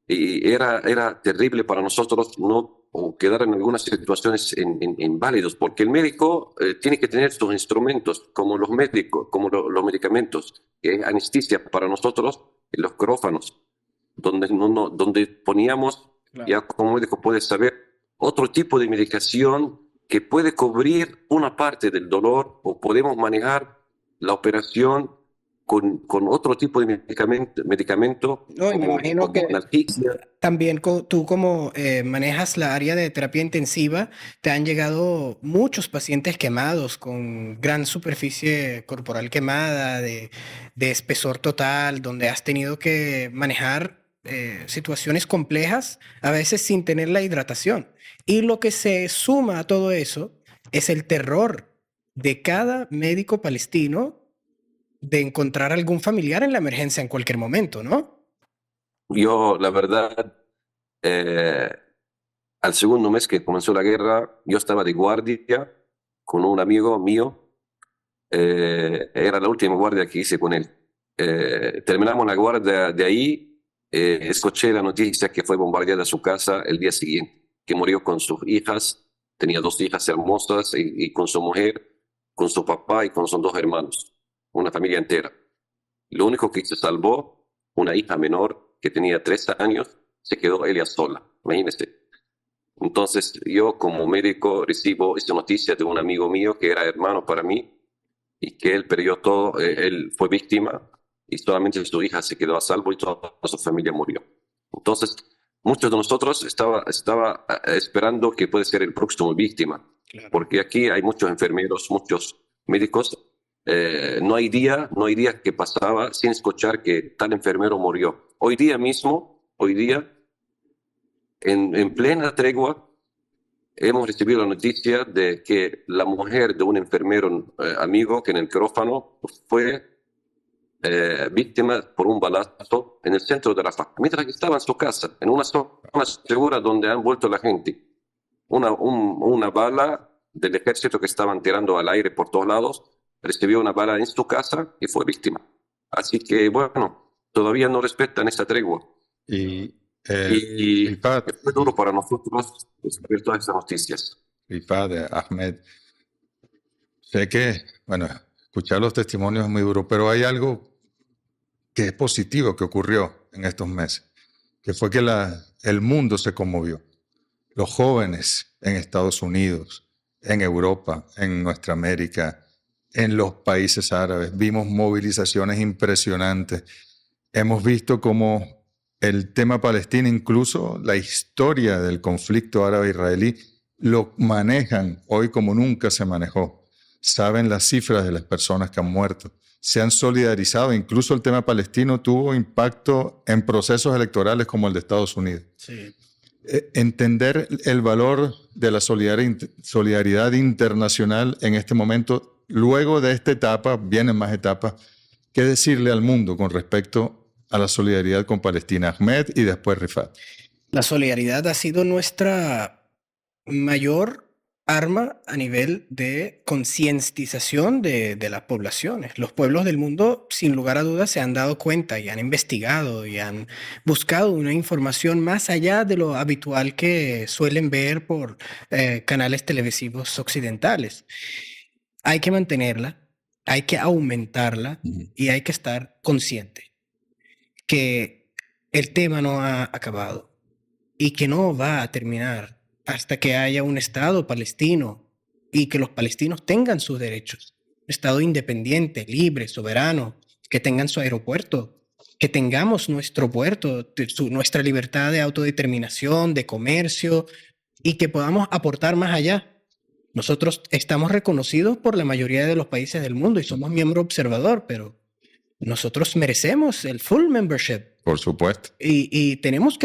Y era terrible para nosotros no o quedar en algunas situaciones inválidos, porque el médico tiene que tener sus instrumentos, como los médicos, como los medicamentos, que es anestesia para nosotros, y los quirófanos, donde, donde poníamos,
Claro.
ya como médico puedes saber, otro tipo de medicación que puede cubrir una parte del dolor o podemos manejar la operación con otro tipo de medicamento
No, y me imagino
como
que
analgesia.
también tú como manejas la área de terapia intensiva, te han llegado muchos pacientes quemados con gran superficie corporal quemada, de espesor total, donde has tenido que manejar situaciones complejas, a veces sin tener la hidratación. Y lo que se suma a todo eso es el terror de cada médico palestino de encontrar algún familiar en la emergencia en cualquier momento, ¿no?
Yo, la verdad, eh, al segundo mes que comenzó la guerra, yo estaba de guardia con un amigo mío. Era la última guardia que hice con él. Terminamos la guardia de ahí. Escuché la noticia que fue bombardeada su casa el día siguiente, que murió con sus hijas. Tenía 2 hijas hermosas y con su mujer, con su papá y con sus 2 hermanos. Una familia entera. Lo único que se salvó, una hija menor que tenía 3 años, se quedó ella sola. Imagínense. Entonces, yo como médico recibo esta noticia de un amigo mío que era hermano para mí y que él perdió todo, él fue víctima y solamente su hija se quedó a salvo y toda su familia murió. Entonces, muchos de nosotros estaba esperando que puede ser el próximo víctima,
Claro.
porque aquí hay muchos enfermeros, muchos médicos. No hay día que pasaba sin escuchar que tal enfermero murió. Hoy día mismo, en plena tregua, hemos recibido la noticia de que la mujer de un enfermero amigo que en el quirófano fue víctima por un balazo en el centro de Rafah, mientras que estaba en su casa, en una zona segura donde han vuelto la gente. Una bala del ejército que estaban tirando al aire por todos lados, recibió una bala en su casa y fue víctima. Así que, bueno, todavía no respetan esa tregua.
Y
Y
Rifat,
fue duro para nosotros saber todas esas noticias.
Rifat, Ahmed, sé que, bueno, escuchar los testimonios es muy duro, pero hay algo que es positivo que ocurrió en estos meses, que fue que el mundo se conmovió. Los jóvenes en Estados Unidos, en Europa, en nuestra América, en los países árabes, vimos movilizaciones impresionantes. Hemos visto cómo el tema palestino, incluso la historia del conflicto árabe-israelí, lo manejan hoy como nunca se manejó. Saben las cifras de las personas que han muerto. Se han solidarizado. Incluso el tema palestino tuvo impacto en procesos electorales como el de Estados Unidos.
Sí.
Entender el valor de la solidaridad internacional en este momento. Luego de esta etapa, vienen más etapas. ¿Qué decirle al mundo con respecto a la solidaridad con Palestina? Ahmed y después Rifat.
La solidaridad ha sido nuestra mayor arma a nivel de concientización de las poblaciones. Los pueblos del mundo, sin lugar a dudas, se han dado cuenta y han investigado y han buscado una información más allá de lo habitual que suelen ver por canales televisivos occidentales. Hay que mantenerla, hay que aumentarla y hay que estar consciente que el tema no ha acabado y que no va a terminar hasta que haya un Estado palestino y que los palestinos tengan sus derechos. Un Estado independiente, libre, soberano, que tengan su aeropuerto, que tengamos nuestro puerto, nuestra libertad de autodeterminación, de comercio y que podamos aportar más allá. Nosotros estamos reconocidos por la mayoría de los países del mundo y somos miembro observador, pero nosotros merecemos el full membership.
Por supuesto.
Y tenemos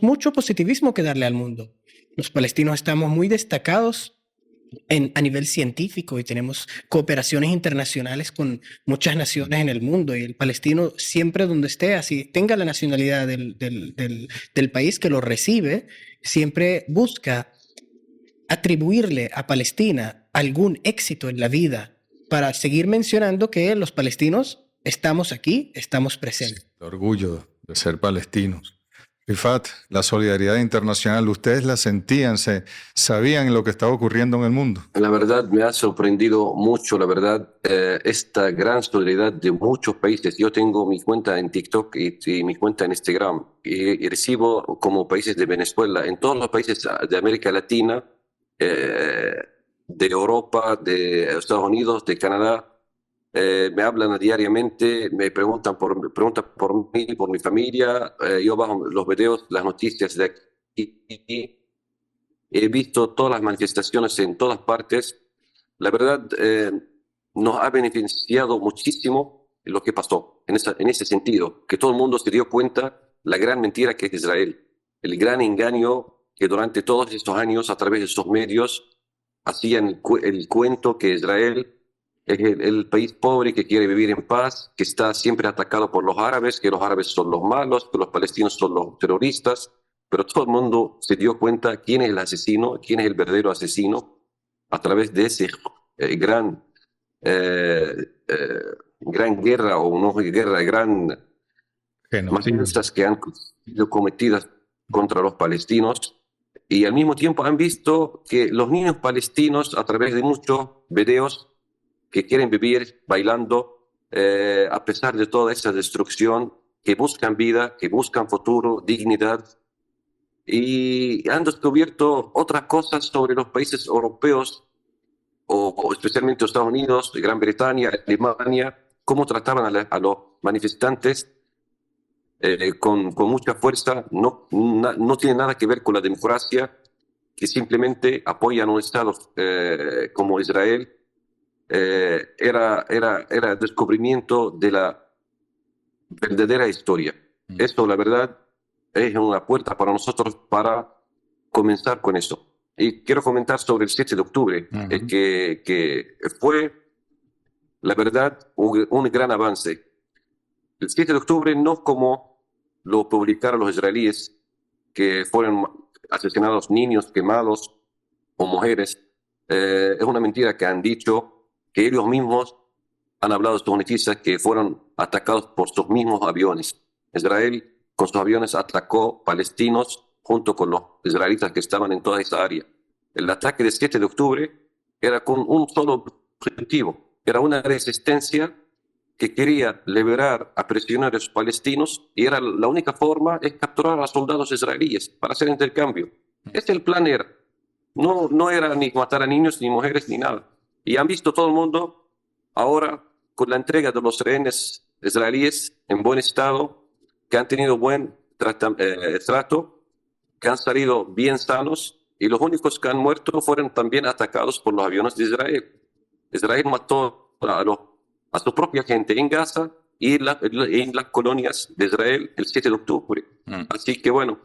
mucho positivismo que darle al mundo. Los palestinos estamos muy destacados a nivel científico y tenemos cooperaciones internacionales con muchas naciones en el mundo. Y el palestino siempre donde esté, así tenga la nacionalidad del país que lo recibe, siempre busca atribuirle a Palestina algún éxito en la vida para seguir mencionando que los palestinos estamos aquí, estamos presentes.
El orgullo de ser palestinos. Rifat, la solidaridad internacional, ¿ustedes la sentían, sabían lo que estaba ocurriendo en el mundo?
La verdad me ha sorprendido mucho, la verdad, esta gran solidaridad de muchos países. Yo tengo mi cuenta en TikTok y mi cuenta en Instagram y recibo como países de Venezuela, en todos los países de América Latina, de Europa, de Estados Unidos, de Canadá. Me hablan diariamente, me preguntan por mí, por mi familia. Yo bajo los videos, las noticias de aquí. He visto todas las manifestaciones en todas partes. La verdad, nos ha beneficiado muchísimo lo que pasó en ese sentido, que todo el mundo se dio cuenta la gran mentira que es Israel, el gran engaño que durante todos estos años a través de esos medios hacían el cuento que Israel es el país pobre que quiere vivir en paz, que está siempre atacado por los árabes, que los árabes son los malos, que los palestinos son los terroristas. Pero todo el mundo se dio cuenta quién es el asesino, quién es el verdadero asesino, a través de ese gran, eh, gran guerra, o no guerra, gran matanzas que han sido cometidas contra los palestinos. Y al mismo tiempo han visto que los niños palestinos, a través de muchos videos, que quieren vivir bailando, a pesar de toda esa destrucción, que buscan vida, que buscan futuro, dignidad. Y han descubierto otras cosas sobre los países europeos, o especialmente Estados Unidos, Gran Bretaña, Alemania, cómo trataban a los manifestantes con mucha fuerza. No tiene nada que ver con la democracia, que simplemente apoyan a un Estado como Israel. Era el descubrimiento de la verdadera historia. Esto, la verdad, es una puerta para nosotros para comenzar con eso. Y quiero comentar sobre el 7 de octubre, que fue, la verdad, un gran avance. El 7 de octubre no como lo publicaron los israelíes, que fueron asesinados niños, quemados o mujeres. Es una mentira que han dicho, que ellos mismos han hablado de sus noticias, que fueron atacados por sus mismos aviones. Israel con sus aviones atacó palestinos junto con los israelitas que estaban en toda esa área. El ataque del 7 de octubre era con un solo objetivo, era una resistencia que quería liberar a prisioneros palestinos, y era la única forma es capturar a soldados israelíes para hacer intercambio. Ese el plan era. No era ni matar a niños, ni mujeres, ni nada. Y han visto todo el mundo ahora con la entrega de los rehenes israelíes en buen estado, que han tenido buen trato, que han salido bien sanos, y los únicos que han muerto fueron también atacados por los aviones de Israel. Israel mató a su propia gente en Gaza y en las colonias de Israel el 7 de octubre. Así que bueno,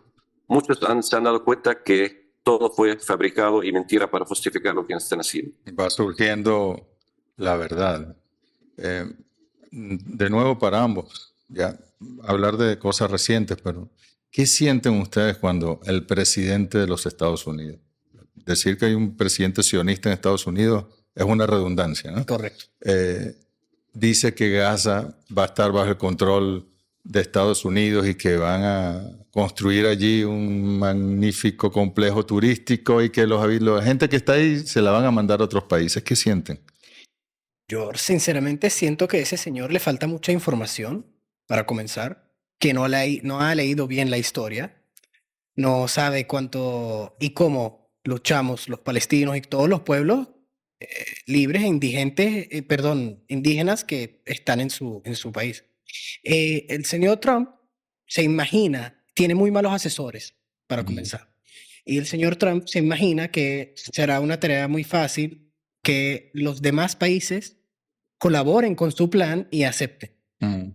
muchos se han dado cuenta que todo fue fabricado y mentira para justificar lo que están haciendo.
Va surgiendo la verdad. De nuevo para ambos, ya hablar de cosas recientes, pero ¿qué sienten ustedes cuando el presidente de los Estados Unidos, decir que hay un presidente sionista en Estados Unidos es una redundancia, ¿no?
Correcto.
Dice que Gaza va a estar bajo el control de Estados Unidos y que van a construir allí un magnífico complejo turístico y que la gente que está ahí se la van a mandar a otros países? ¿Qué sienten?
Yo sinceramente siento que a ese señor le falta mucha información, para comenzar, que no ha leído bien la historia, no sabe cuánto y cómo luchamos los palestinos y todos los pueblos libres e indígenas que están en su país. El señor Trump se imagina, tiene muy malos asesores, para comenzar. Y el señor Trump se imagina que será una tarea muy fácil que los demás países colaboren con su plan y acepten.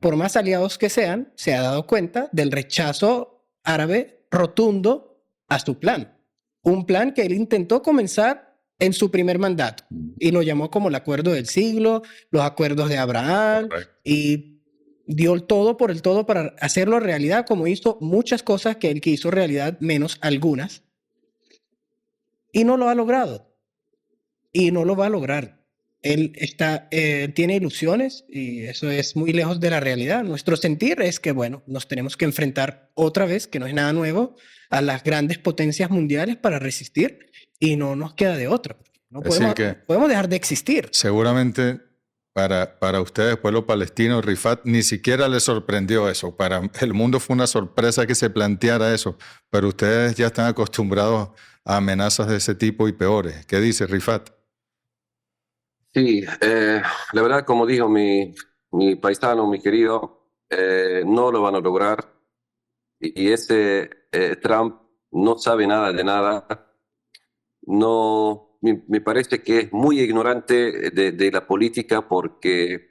Por más aliados que sean, se ha dado cuenta del rechazo árabe rotundo a su plan. Un plan que él intentó comenzar en su primer mandato y lo llamó como el acuerdo del siglo, los acuerdos de Abraham. Correcto. Y dio el todo por el todo para hacerlo realidad, como hizo muchas cosas que él quiso realidad, menos algunas. Y no lo ha logrado. Y no lo va a lograr. tiene ilusiones y eso es muy lejos de la realidad. Nuestro sentir es que, bueno, nos tenemos que enfrentar otra vez, que no es nada nuevo, a las grandes potencias mundiales para resistir y no nos queda de otra. No
Es decir,
podemos,
que
podemos dejar de existir.
seguramente para ustedes, pueblo palestino, Rifat, ni siquiera les sorprendió eso. Para el mundo fue una sorpresa que se planteara eso, pero ustedes ya están acostumbrados a amenazas de ese tipo y peores. ¿Qué dice Rifat?
Sí, la verdad, como dijo mi paisano, mi querido, no lo van a lograr. Y ese Trump no sabe nada de nada. No, me parece que es muy ignorante de la política porque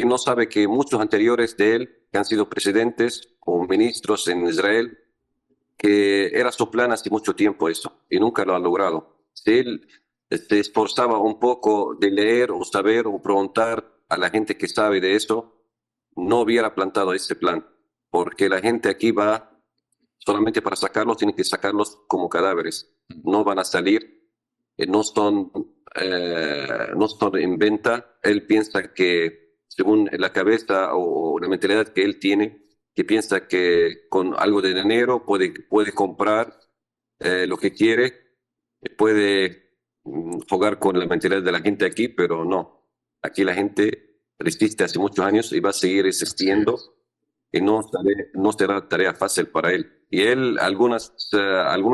no sabe que muchos anteriores de él, que han sido presidentes o ministros en Israel, que era su plan hace mucho tiempo eso, y nunca lo han logrado. Si él se esforzaba un poco de leer o saber o preguntar a la gente que sabe de eso, no hubiera plantado ese plan, porque la gente aquí va solamente para sacarlos, tienen que sacarlos como cadáveres. No van a salir, no son en venta. Él piensa que, según la cabeza o la mentalidad que él tiene, que piensa que con algo de dinero puede comprar lo que quiere, puede jugar con la mentalidad de la gente aquí, pero no. Aquí la gente resiste hace muchos años y va a seguir existiendo y no será tarea fácil para él. Y él, algunos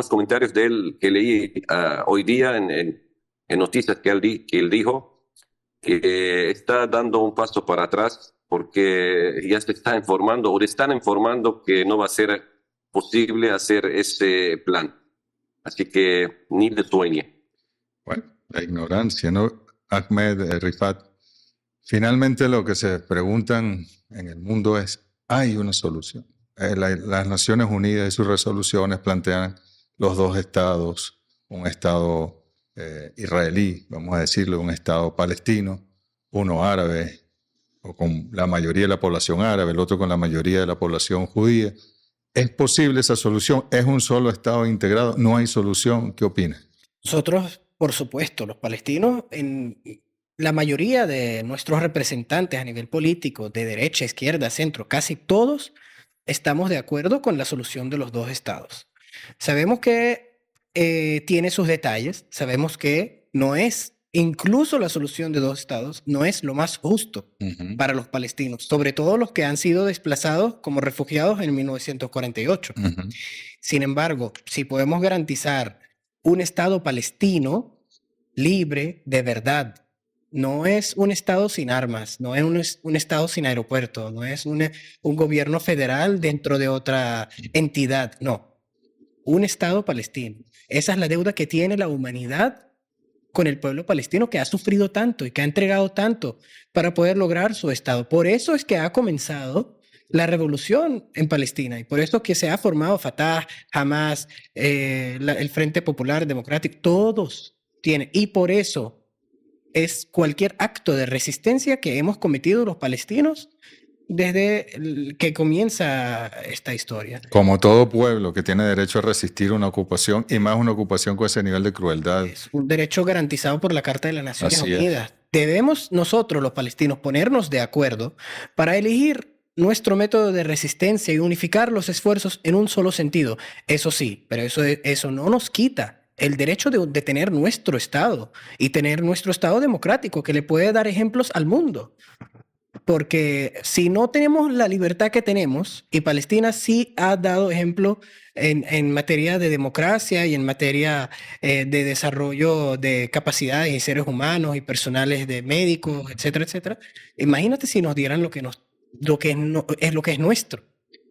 comentarios de él que leí hoy día en noticias que él dijo, que está dando un paso para atrás porque ya se está informando o le están informando que no va a ser posible hacer ese plan. Así que ni le sueñe.
Bueno, la ignorancia, ¿no? Ahmed, Rifat, finalmente lo que se preguntan en el mundo es, ¿hay una solución? Las Naciones Unidas y sus resoluciones plantean los dos estados, un estado israelí, vamos a decirlo, un estado palestino, uno árabe, o con la mayoría de la población árabe, el otro con la mayoría de la población judía. ¿Es posible esa solución? ¿Es un solo estado integrado? ¿No hay solución? ¿Qué opina?
Nosotros, por supuesto, los palestinos, en la mayoría de nuestros representantes a nivel político, de derecha, izquierda, centro, casi todos estamos de acuerdo con la solución de los dos estados. Sabemos que tiene sus detalles, sabemos que no es, incluso la solución de dos estados, no es lo más justo para los palestinos, sobre todo los que han sido desplazados como refugiados en 1948. Sin embargo, si podemos garantizar un estado palestino libre de verdad, no es un estado sin armas, no es un estado sin aeropuerto, no es un gobierno federal dentro de otra entidad, no, un estado palestino. Esa es la deuda que tiene la humanidad con el pueblo palestino, que ha sufrido tanto y que ha entregado tanto para poder lograr su estado. Por eso es que ha comenzado la revolución en Palestina y por eso que se ha formado Fatah, Hamas, el Frente Popular Democrático, todos tienen. Y por eso es cualquier acto de resistencia que hemos cometido los palestinos desde que comienza esta historia.
Como todo pueblo que tiene derecho a resistir una ocupación, y más una ocupación con ese nivel de crueldad.
Es un derecho garantizado por la Carta de las Naciones
Así es.
Unidas. Debemos nosotros, los palestinos, ponernos de acuerdo para elegir nuestro método de resistencia y unificar los esfuerzos en un solo sentido. Eso sí, pero eso no nos quita el derecho de tener nuestro Estado y tener nuestro Estado democrático que le puede dar ejemplos al mundo. Porque si no tenemos la libertad que tenemos, y Palestina sí ha dado ejemplo en materia de democracia y en materia de desarrollo de capacidades y seres humanos y personales de médicos, etcétera, etcétera. Imagínate si nos dieran lo que es nuestro.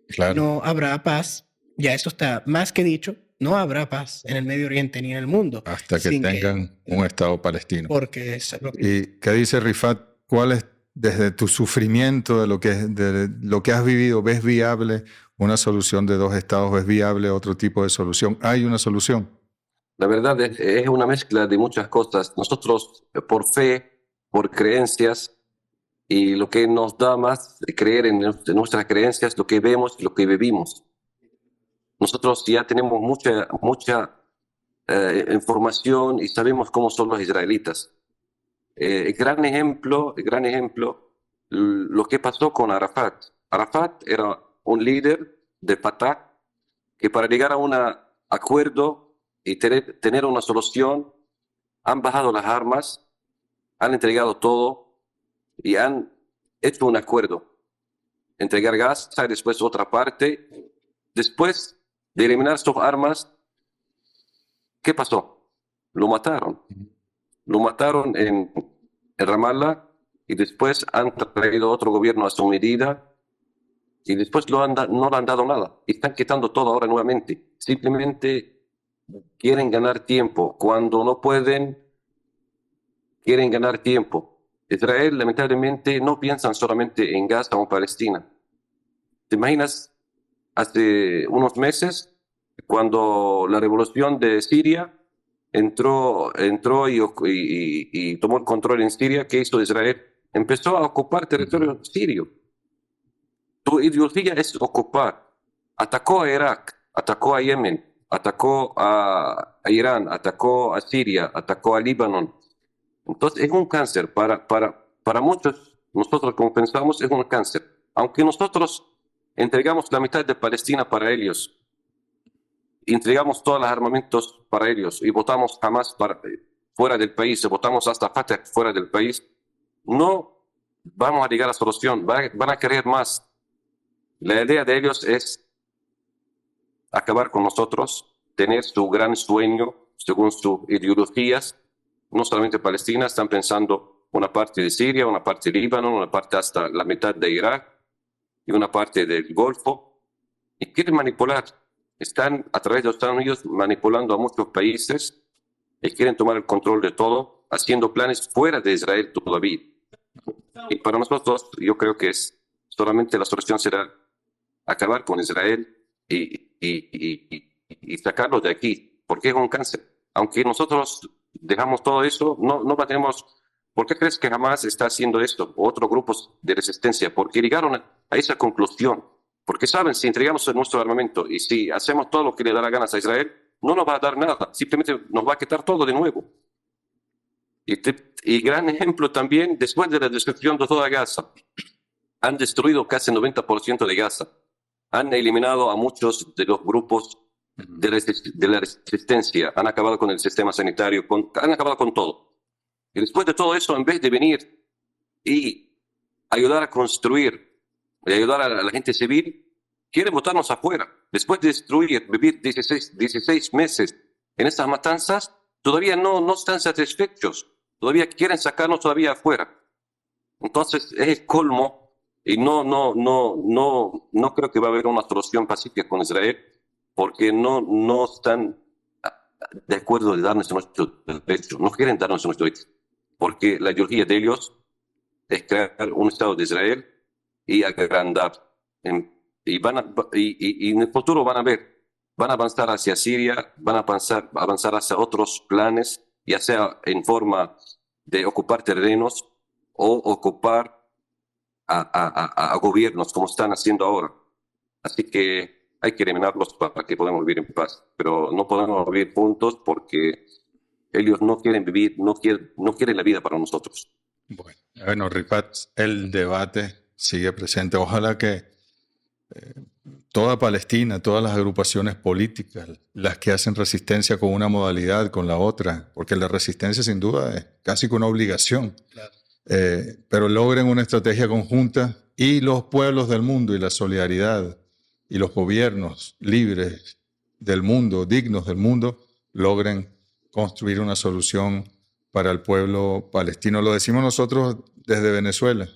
Claro.
No habrá paz, ya eso está más que dicho, no habrá paz en el Medio Oriente ni en el mundo.
Hasta que tengan un Estado palestino.
Porque es lo que...
¿Y qué dice Rifat? ¿Cuál es, desde tu sufrimiento, de lo que has vivido, ves viable una solución de dos estados? ¿Ves viable otro tipo de solución? ¿Hay una solución?
La verdad es una mezcla de muchas cosas. Nosotros, por fe, por creencias, y lo que nos da más de creer en nuestras creencias, lo que vemos y lo que vivimos. Nosotros ya tenemos mucha información y sabemos cómo son los israelitas. gran ejemplo, lo que pasó con Arafat. Arafat era un líder de Fatah que para llegar a un acuerdo y tener una solución, han bajado las armas, han entregado todo y han hecho un acuerdo. Entregar Gaza y después otra parte. Después de eliminar sus armas, ¿qué pasó? Lo mataron. Lo mataron en Ramallah y después han traído otro gobierno a su medida y después no le han dado nada. Y están quitando todo ahora nuevamente. Simplemente quieren ganar tiempo. Cuando no pueden, quieren ganar tiempo. Israel, lamentablemente, no piensan solamente en Gaza o en Palestina. ¿Te imaginas hace unos meses cuando la revolución de Siria entró y tomó el control en Siria? ¿Qué hizo Israel? Empezó a ocupar territorio sirio. Tu ideología es ocupar. Atacó a Irak, atacó a Yemen, atacó a Irán, atacó a Siria, atacó a Líbano. Entonces es un cáncer para muchos. Nosotros, como pensamos, es un cáncer. Aunque nosotros entregamos la mitad de Palestina para ellos, entregamos todos los armamentos para ellos y votamos Hamas fuera del país, y votamos hasta Fatah fuera del país, no vamos a llegar a la solución. Van a querer más. La idea de ellos es acabar con nosotros, tener su gran sueño según sus ideologías. No solamente Palestina, están pensando una parte de Siria, una parte de Líbano, una parte hasta la mitad de Irak y una parte del Golfo. Y quieren manipular. Están a través de los Estados Unidos manipulando a muchos países y quieren tomar el control de todo, haciendo planes fuera de Israel todavía. Y para nosotros, yo creo que solamente la solución será acabar con Israel y sacarlo de aquí, porque es un cáncer. Aunque nosotros dejamos todo eso, no tenemos. ¿Por qué crees que Hamas está haciendo esto? O otros grupos de resistencia, porque llegaron a esa conclusión. Porque saben, si entregamos nuestro armamento y si hacemos todo lo que le da la gana a Israel, no nos va a dar nada, simplemente nos va a quitar todo de nuevo. Y gran ejemplo también, después de la destrucción de toda Gaza, han destruido casi el 90% de Gaza. Han eliminado a muchos de los grupos de la resistencia, han acabado con el sistema sanitario, han acabado con todo. Y después de todo eso, en vez de venir y ayudar a construir y ayudar a la gente civil, quieren botarnos afuera. Después de destruir, vivir 16 meses en estas matanzas, todavía no están satisfechos. Todavía quieren sacarnos todavía afuera. Entonces es el colmo y no creo que va a haber una solución pacífica con Israel porque no están de acuerdo de darnos nuestro derecho. No quieren darnos nuestro derecho porque la ideología de ellos es crear un Estado de Israel y agrandar. Y en el futuro van a avanzar hacia Siria, van a avanzar hacia otros planes, ya sea en forma de ocupar terrenos o ocupar a gobiernos como están haciendo ahora. Así que hay que eliminarlos para que podamos vivir en paz. Pero no podemos vivir juntos porque ellos no quieren vivir, no quieren la vida para nosotros.
Bueno, Rifat, el debate sigue presente. Ojalá que toda Palestina, todas las agrupaciones políticas, las que hacen resistencia con una modalidad, con la otra, porque la resistencia sin duda es casi que una obligación,
Claro.
Pero logren una estrategia conjunta y los pueblos del mundo y la solidaridad y los gobiernos libres del mundo, dignos del mundo, logren construir una solución para el pueblo palestino. Lo decimos nosotros desde Venezuela.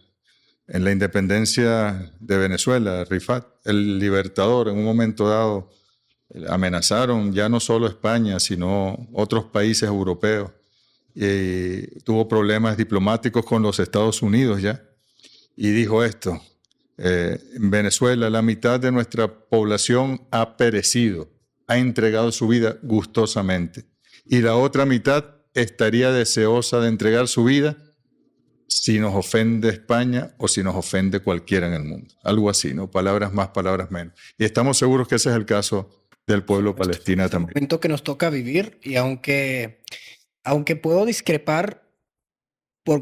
En la independencia de Venezuela, Rifat, el libertador, en un momento dado, amenazaron ya no solo España, sino otros países europeos. Y tuvo problemas diplomáticos con los Estados Unidos ya. Y dijo esto, en Venezuela la mitad de nuestra población ha perecido, ha entregado su vida gustosamente. Y la otra mitad estaría deseosa de entregar su vida si nos ofende España o si nos ofende cualquiera en el mundo. Algo así, ¿no? Palabras más, palabras menos. Y estamos seguros que ese es el caso del pueblo palestino también.
Momento que nos toca vivir y aunque puedo discrepar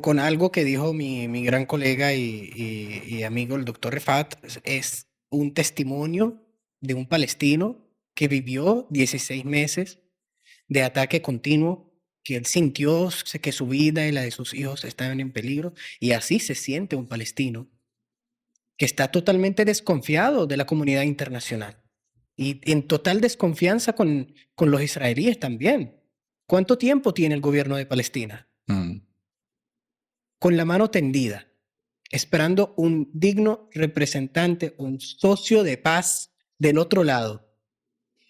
con algo que dijo mi gran colega y amigo, el doctor Rifat, es un testimonio de un palestino que vivió 16 meses de ataque continuo, que él sintió que su vida y la de sus hijos estaban en peligro, y así se siente un palestino que está totalmente desconfiado de la comunidad internacional y en total desconfianza con los israelíes también. ¿Cuánto tiempo tiene el gobierno de Palestina? Con la mano tendida, esperando un digno representante, un socio de paz del otro lado.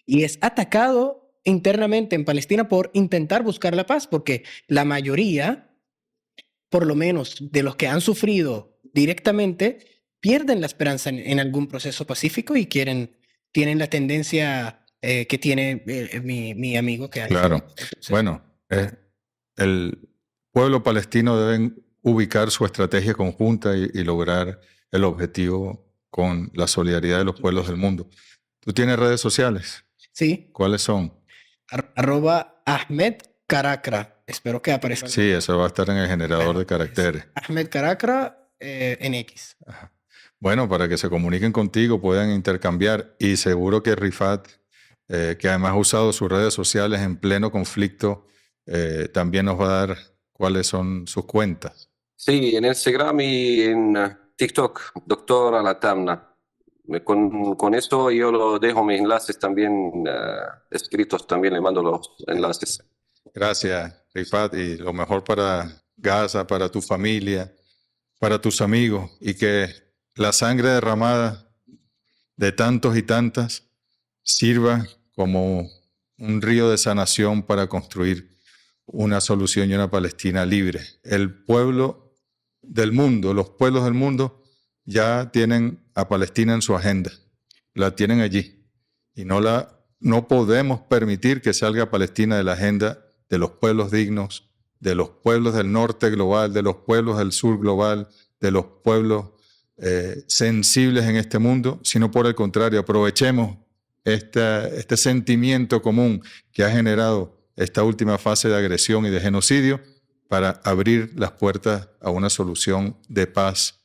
Y es atacado internamente en Palestina por intentar buscar la paz, porque la mayoría, por lo menos de los que han sufrido directamente, pierden la esperanza en algún proceso pacífico y tienen la tendencia que tiene mi amigo que hay.
Claro.
Entonces,
Bueno, el pueblo palestino debe ubicar su estrategia conjunta y lograr el objetivo con la solidaridad de los pueblos del mundo. ¿Tú tienes redes sociales?
sí,
¿Cuáles son?
@Ahmed Karakra. Espero que aparezca.
Sí, eso va a estar en el generador de caracteres.
Ahmed Karakra en X.
Bueno, para que se comuniquen contigo, puedan intercambiar. Y seguro que Rifat, que además ha usado sus redes sociales en pleno conflicto, también nos va a dar cuáles son sus cuentas.
Sí, en Instagram y en TikTok, doctor Alatamna. Con esto yo lo dejo mis enlaces también escritos, también le mando los enlaces.
Gracias, Rifat, y lo mejor para Gaza, para tu familia, para tus amigos, y que la sangre derramada de tantos y tantas sirva como un río de sanación para construir una solución y una Palestina libre. El pueblo del mundo, los pueblos del mundo ya tienen a Palestina en su agenda, la tienen allí, y no podemos permitir que salga Palestina de la agenda de los pueblos dignos, de los pueblos del norte global, de los pueblos del sur global, de los pueblos sensibles en este mundo, sino por el contrario, aprovechemos este sentimiento común que ha generado esta última fase de agresión y de genocidio para abrir las puertas a una solución de paz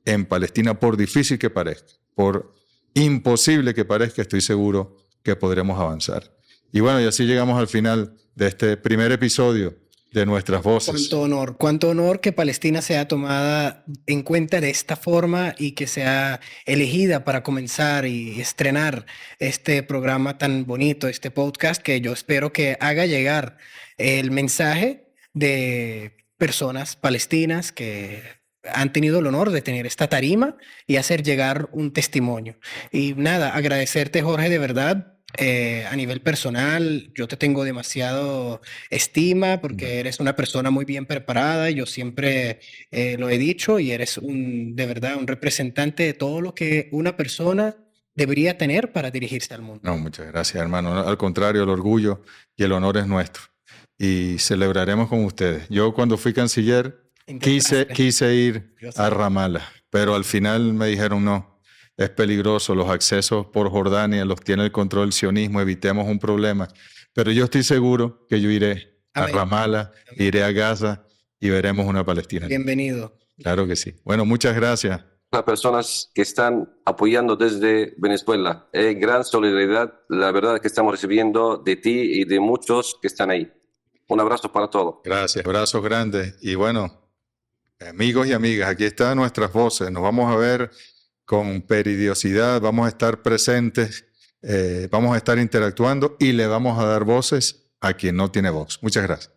en Palestina, por difícil que parezca, por imposible que parezca, estoy seguro que podremos avanzar. Y bueno, y así llegamos al final de este primer episodio de Nuestras Voces.
Cuánto honor que Palestina sea tomada en cuenta de esta forma y que sea elegida para comenzar y estrenar este programa tan bonito, este podcast, que yo espero que haga llegar el mensaje de personas palestinas que han tenido el honor de tener esta tarima y hacer llegar un testimonio. Y nada, agradecerte, Jorge, de verdad. A nivel personal, yo te tengo demasiado estima porque eres una persona muy bien preparada. Yo siempre lo he dicho, y eres de verdad un representante de todo lo que una persona debería tener para dirigirse al mundo.
No, muchas gracias, hermano. Al contrario, el orgullo y el honor es nuestro. Y celebraremos con ustedes. Yo cuando fui canciller quise ir a Ramallah, pero al final me dijeron no. Es peligroso, los accesos por Jordania los tiene el control del sionismo, evitemos un problema. Pero yo estoy seguro que yo iré a Ramallah, iré a Gaza y veremos una Palestina.
Bienvenido.
Claro que sí. Bueno, muchas gracias.
Las personas que están apoyando desde Venezuela, gran solidaridad, la verdad que estamos recibiendo de ti y de muchos que están ahí. Un abrazo para todos.
Gracias, abrazos grandes. Y bueno, amigos y amigas, aquí están Nuestras Voces. Nos vamos a ver con periodicidad, vamos a estar presentes, vamos a estar interactuando y le vamos a dar voces a quien no tiene voz. Muchas gracias.